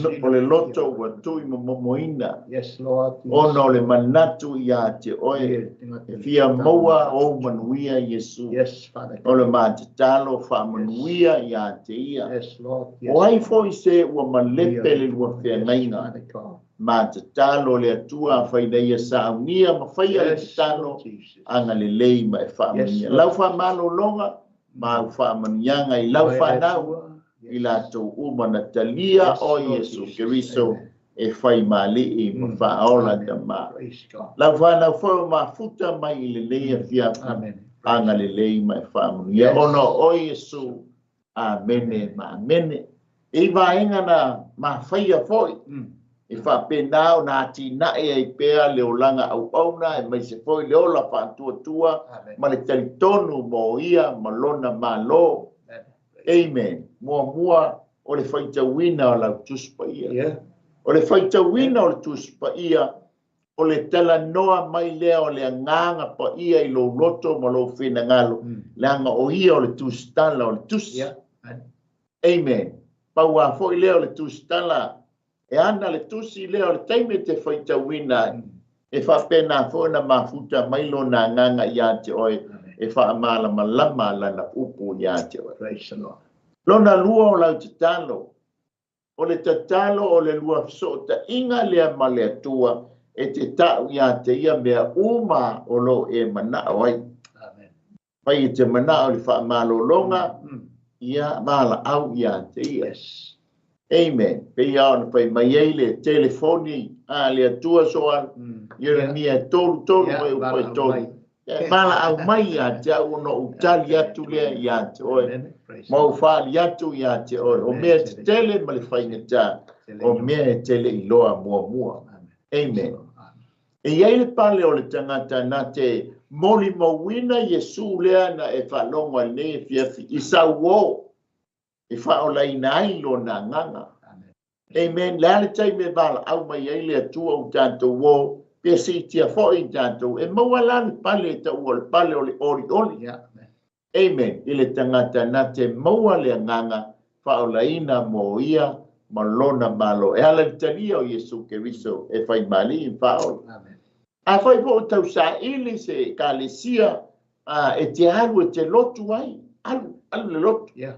loto wa tui momoina. Yes, Lord. Ona o le manatu i a te oe. E fia maua o manuia Jesu. Yes, Father. O le ma te talo wha manuia i a te ia. Yes, Lord. O ai foi se ua malepe le lua whea ngaina. Father God. Ma te talo le atua whaidei a saunia. Ma whaia le te Yes, talo. Lord Jesus. Anga le lei ma e wha Yes, mania. Lord. Lau wha malo longa. Ma wha manianga i lau wha nau. I la tau umana talia o Jesu Keriso e whai mali i ma whaola ta ma. Praise God. Lau whanau whau ma futa mai i le lea whiapi. Amen. Anga le lei mai whamunu. Ia Yes. ono o Jesu. Amene ma amene. E vaenga na ma whaia foi. E whapenao na ti nae ai pēa leolanga au auna e mai se foi leola whantua tua. Ma le taritonu mo ia ma lona ma lo. Amen. Mua o le whaitawina o lau tuspa ia. Yeah. O le whaitawina o le tuspa ia. O le tala noa mai lea o le nganga pa ia i lo loto ma lo whina ngalo. Le anga o ia o le tustala o le tus. Yeah. Amen. Pau a fo i lea o le tustala. E ana le tusi lea o le taime te whaitawina. E whapena fo na mafuta mai lo na nganga ia te oe. E whaamala malama lana upu ia te oe. Praise the Lord. Lona lua o lau te talo. O le te talo o le lua so ta inga lea ma lea tua e te tau ia te ia mea uma o lo e mana o ai. Amen. Pai e te mana o le wha malo longa ia mala au ia te ia. Yes. Amen. Pei au na pai mai ei le telefoni a lea tua soa. Ia mea tolu mai upai tolu. Mala au mai ia te au no utali atu lea ia te oe. Mau whaali atu ia te oe. O mea te tele ma le whaingata. O mea e tele i loa mua. Amen. E iei le pale o le tangata na te moli mawina Jesu lea na e whalonga ne e fiafi. I sau o. E whaola i nai lo na nganga. Amen. Lea le taime vala au mai ei le atua o tanto wo. Pea si tia fo i tanto. E mawala le pale e tau o le pale o le ori. Yeah. Amen. I le tangata na te maua le nganga whaolaina mo ia malona malo. E ala talia o Jesu Keriso e whai mali i whaola. A whai po tau sa ili se ka le sia e te alu e te lotu ai. Alu le lotu. Yeah.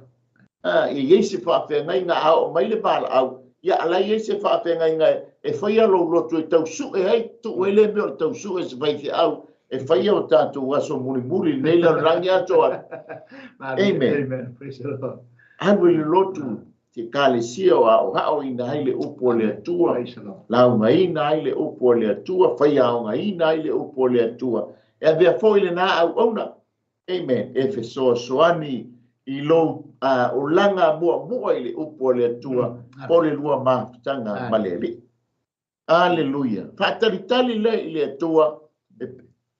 I yeise whawhengai ngā au mai le bala au. Ia ala yeise whawhengai ngā e whai alo lotu e tau su e hei tu ele meo tau su e se whai te au. E whai au tātou aso muri nei la rangi atoa. Amen. Amen. Praise the Lord. Awe le lotu te kale sia o au hao ina haile upo le atua. Praise the Lord. Lau nga ina haile upo le atua. Whai au nga ina haile upo le atua. E vea foile na au ona. Amen. E fe soa soani i lo o langa mua i le upo le atua. O le lua maafutanga maleli. Aleluia. Whataritali le i le atua.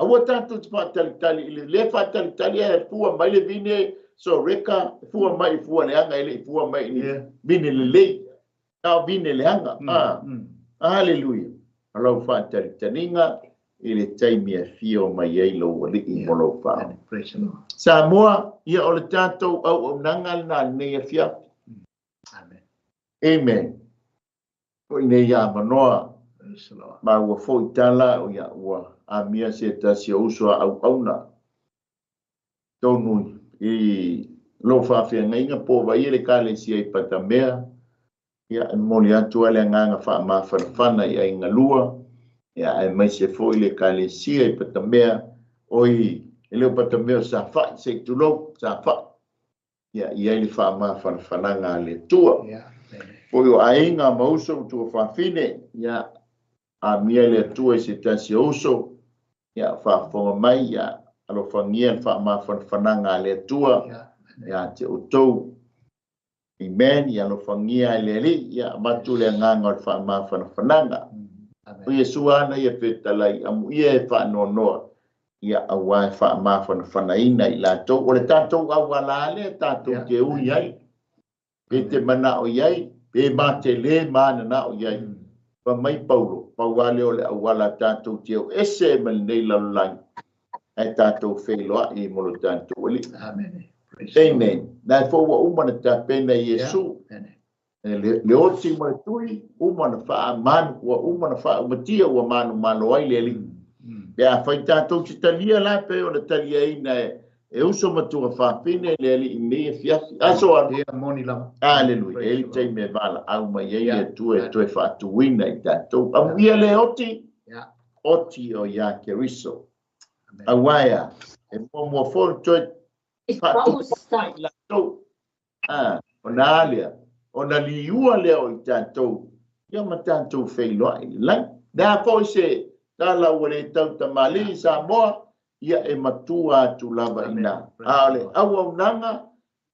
Awa tātou te whātalitali, le whātalitali e fua mai le vine, so reka, fua mai fua leanga, ele fua mai vine le lei, au vine leanga. Hallelujah. Alau whātalitaninga, I le taimi e fio mai ei lo wali I molo whao. Praise the Lord. Samoa, ia o le tātou au nanga na nei e fia. Amen. Amen. O nei ia manoa, Praise the Lord. ma ua fo I tala o ia ua a mia se tasi o usua au auna. Tonu I lo whawhia ngainga po wa I le kāle si ai pata mea. Ia moli atu ale nganga wha ma whanawhana I ai ngalua. Ia ai mai se fo I le kāle si ai pata mea. Oi, I leo pata mea sa wha se tulo sa wha. Ia I ai le wha ma whanawhananga le tua. Yeah. Amen. Foi o ainga mauso tu whawhine. Ia a mia le tua I se tasi oso. Ia whafonga mai ia. Alo whangia wha ma whanawhananga le tua. Yeah. Ia te utou. Amen. Ia lo whangia le li. Ia matu le nganga o wha ma whanawhananga. Amen. O Yesua ana ia whetalai. Amu ia e whanonoa. Ia awai wha ma whanawhanaina I lātou. O le tātou awala le tātou te ui ai. Pe te mana o iai. Pe ma te le mana na o iai. Pa mai paulo. Pauale o le awala tātou te o ese mal nei lalai. Ai tātou wheloa I molo tātou wali. Amen. Praise the Lord. Amen. Nai fo wa umana ta pena Yesu. Amen. Le oti mo tui umana fa man wa umana fa umatia wa manu malo ai le li. Ya fa tātou te talia la pe o le talia ina e uso matua fa pene le li I me fiafi. Aso a Yeah, moni lama. Hallelujah. Praise Ele the te Lord. me vala au mai e Yeah. tu e fa tuina I tātou. Amuia le oti. Yeah. Oti o ya keriso. Amen. Awaya. E mo fo toi Exposed. la tau. Ona alia. Ona liua leo I tātou. Ia ma tātou whailoa I lai. Nā fo se tala wale tau tamali sa moa. Ia e matua atu lava Amen. ina. Praise the Ale Lord. awa unanga.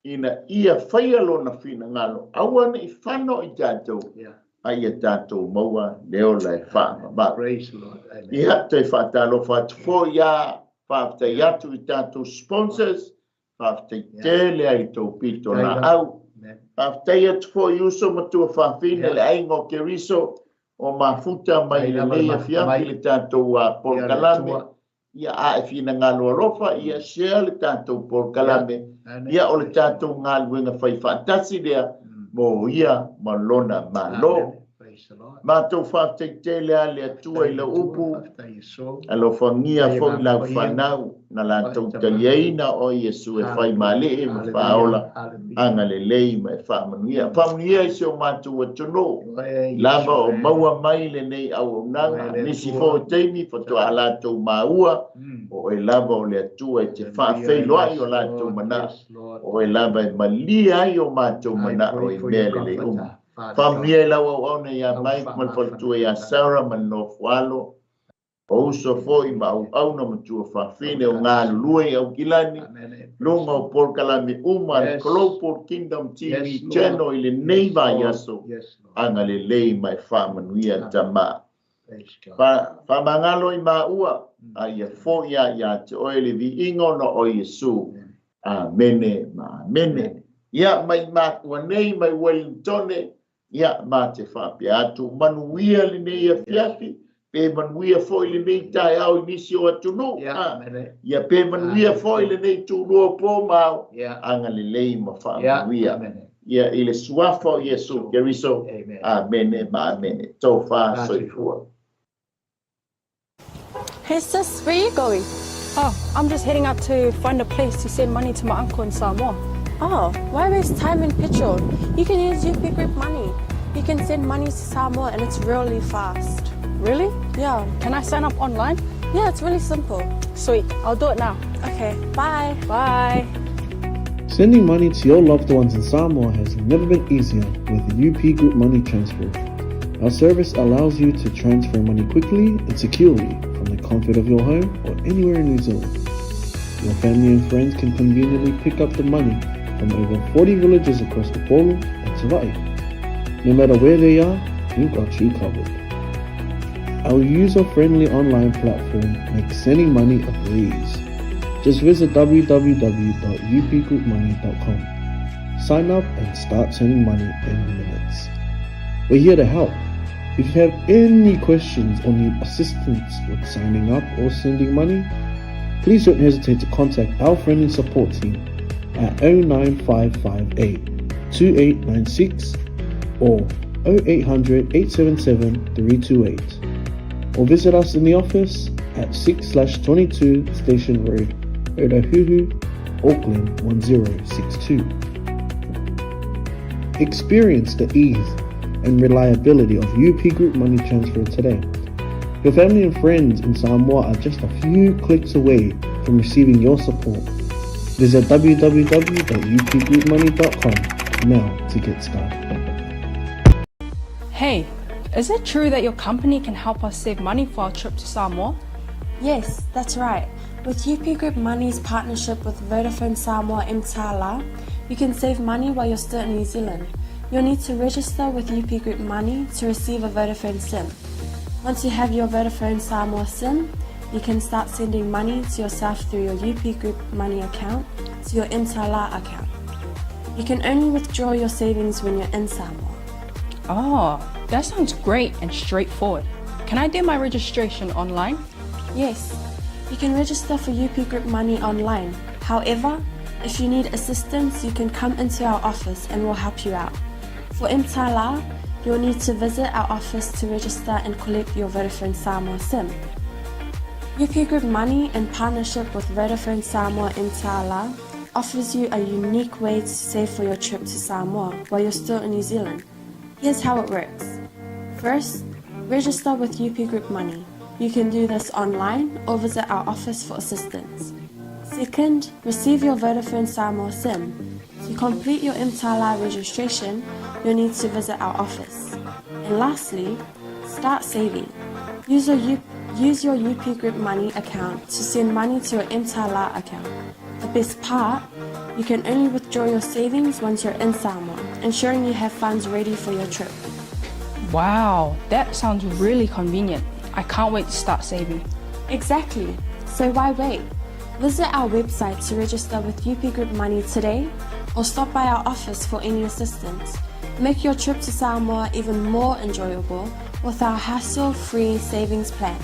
Ina ia whaialo na whina ngalo. Awa na I whano I tātou. Yeah. Ai e tātou maua leo lai whaama. Ba. Praise the Lord. Amen. Ia te whaatalo whaatufo ia. Whaaftai atu I tātou sponsors. Whaaftai tele ai tau pito na au. Amen. Whaaftai atu fo I uso matua whaafina le aingo ke riso. O mafuta mai le leia fiafi le tātou a por kalame. Ia a e fina ngalo rofa. Ia share le tātou por kalame. Ia o le tātou ngalo inga whai whaatasi lea. Mo ia malona malo. Praise the Lord. Mātou whaaftai tele a le atua I la upu. Alo whangia fo I lau whanau. Na la tau taliaina o Yesu e whai male e ma whaola. Anga le lei ma e whamanuia. Whamanuia I se o mātou atono. Lava o maua mai le nei au o nanga. Nisi fo teimi fo to a lātou maua. O e lava o le atua e te whaafei loai o lātou mana. O e lava e malia ai o mātou mana o e mele le uma. Whamia I lawa o auna ia mai mal whaltua ia Sarah man no whalo. O uso fo I ma au auna matua whawhine o ngā lulue au kilani. Lunga o por kalame uma Global Kingdom TV channel I le neiva yaso. Anga le lei mai whamanuia tama. Whamangalo I maua. A ia fo ia te oe le vi ingo no o Yesu. Amene ma amene. Ia mai mātua nei mai Wellingtone. Ia mā te whapia atu manuia le nei a fiafi. Pe manuia foi le nei tai au inisi o atunu. Ia pe manuia foi le nei tūrua pō mau. Anga le lei ma whamanuia. Ia I le suafa o Yesu Keriso. Amene ma amene. Tau wha soifua. Hey sis, where are you going? Oh, I'm just heading out to find a place to send money to my uncle in Samoa. Oh, why waste time and petrol? You can use UP Group Money. You can send money to Samoa and it's really fast. Really? Yeah. Can I sign up online? Yeah, it's really simple. Sweet, I'll do it now. Okay, bye. Bye. Sending money to your loved ones in Samoa has never been easier with the UP Group Money Transfer. Our service allows you to transfer money quickly and securely from the comfort of your home or anywhere in New Zealand. Your family and friends can conveniently pick up the money from over 40 villages across the Polo and Savai. No matter where they are, we've got you covered. Our user-friendly online platform makes sending money a breeze. Just visit www.upgroupmoney.com. Sign up and start sending money in minutes. We're here to help. If you have any questions or need assistance with signing up or sending money, please don't hesitate to contact our friendly support team at 09558 2896 or 0800 877 328, or visit us in the office at 6/22 Station Road, Otahuhu, Auckland 1062. Experience the ease and reliability of UP Group Money Transfer today. Your family and friends in Samoa are just a few clicks away from receiving your support. Visit www.upgroupmoney.com now to get started. Hey, is it true that your company can help us save money for our trip to Samoa? Yes, that's right. With UP Group Money's partnership with Vodafone Samoa Mtala, you can save money while you're still in New Zealand. You'll need to register with UP Group Money to receive a Vodafone SIM. Once you have your Vodafone Samoa SIM, you can start sending money to yourself through your UP Group Money account to your Mtala account. You can only withdraw your savings when you're in Samoa. Oh, that sounds great and straightforward. Can I do my registration online? Yes, you can register for UP Group Money online. However, if you need assistance, you can come into our office and we'll help you out. For Mtala, you'll need to visit our office to register and collect your Vodafone Samoa SIM. UP Group Money, in partnership with Vodafone Samoa Mtala, offers you a unique way to save for your trip to Samoa while you're still in New Zealand. Here's how it works. First, register with UP Group Money. You can do this online or visit our office for assistance. Second, receive your Vodafone Samoa SIM. To complete your Mtala registration, you'll need to visit our office. And lastly, start saving. Use your UP Group Money account to send money to your Mtala account. The best part, you can only withdraw your savings once you're in Samoa, ensuring you have funds ready for your trip. Wow, that sounds really convenient. I can't wait to start saving. Exactly. So why wait? Visit our website to register with UP Group Money today, or stop by our office for any assistance. Make your trip to Samoa even more enjoyable with our hassle-free savings plan.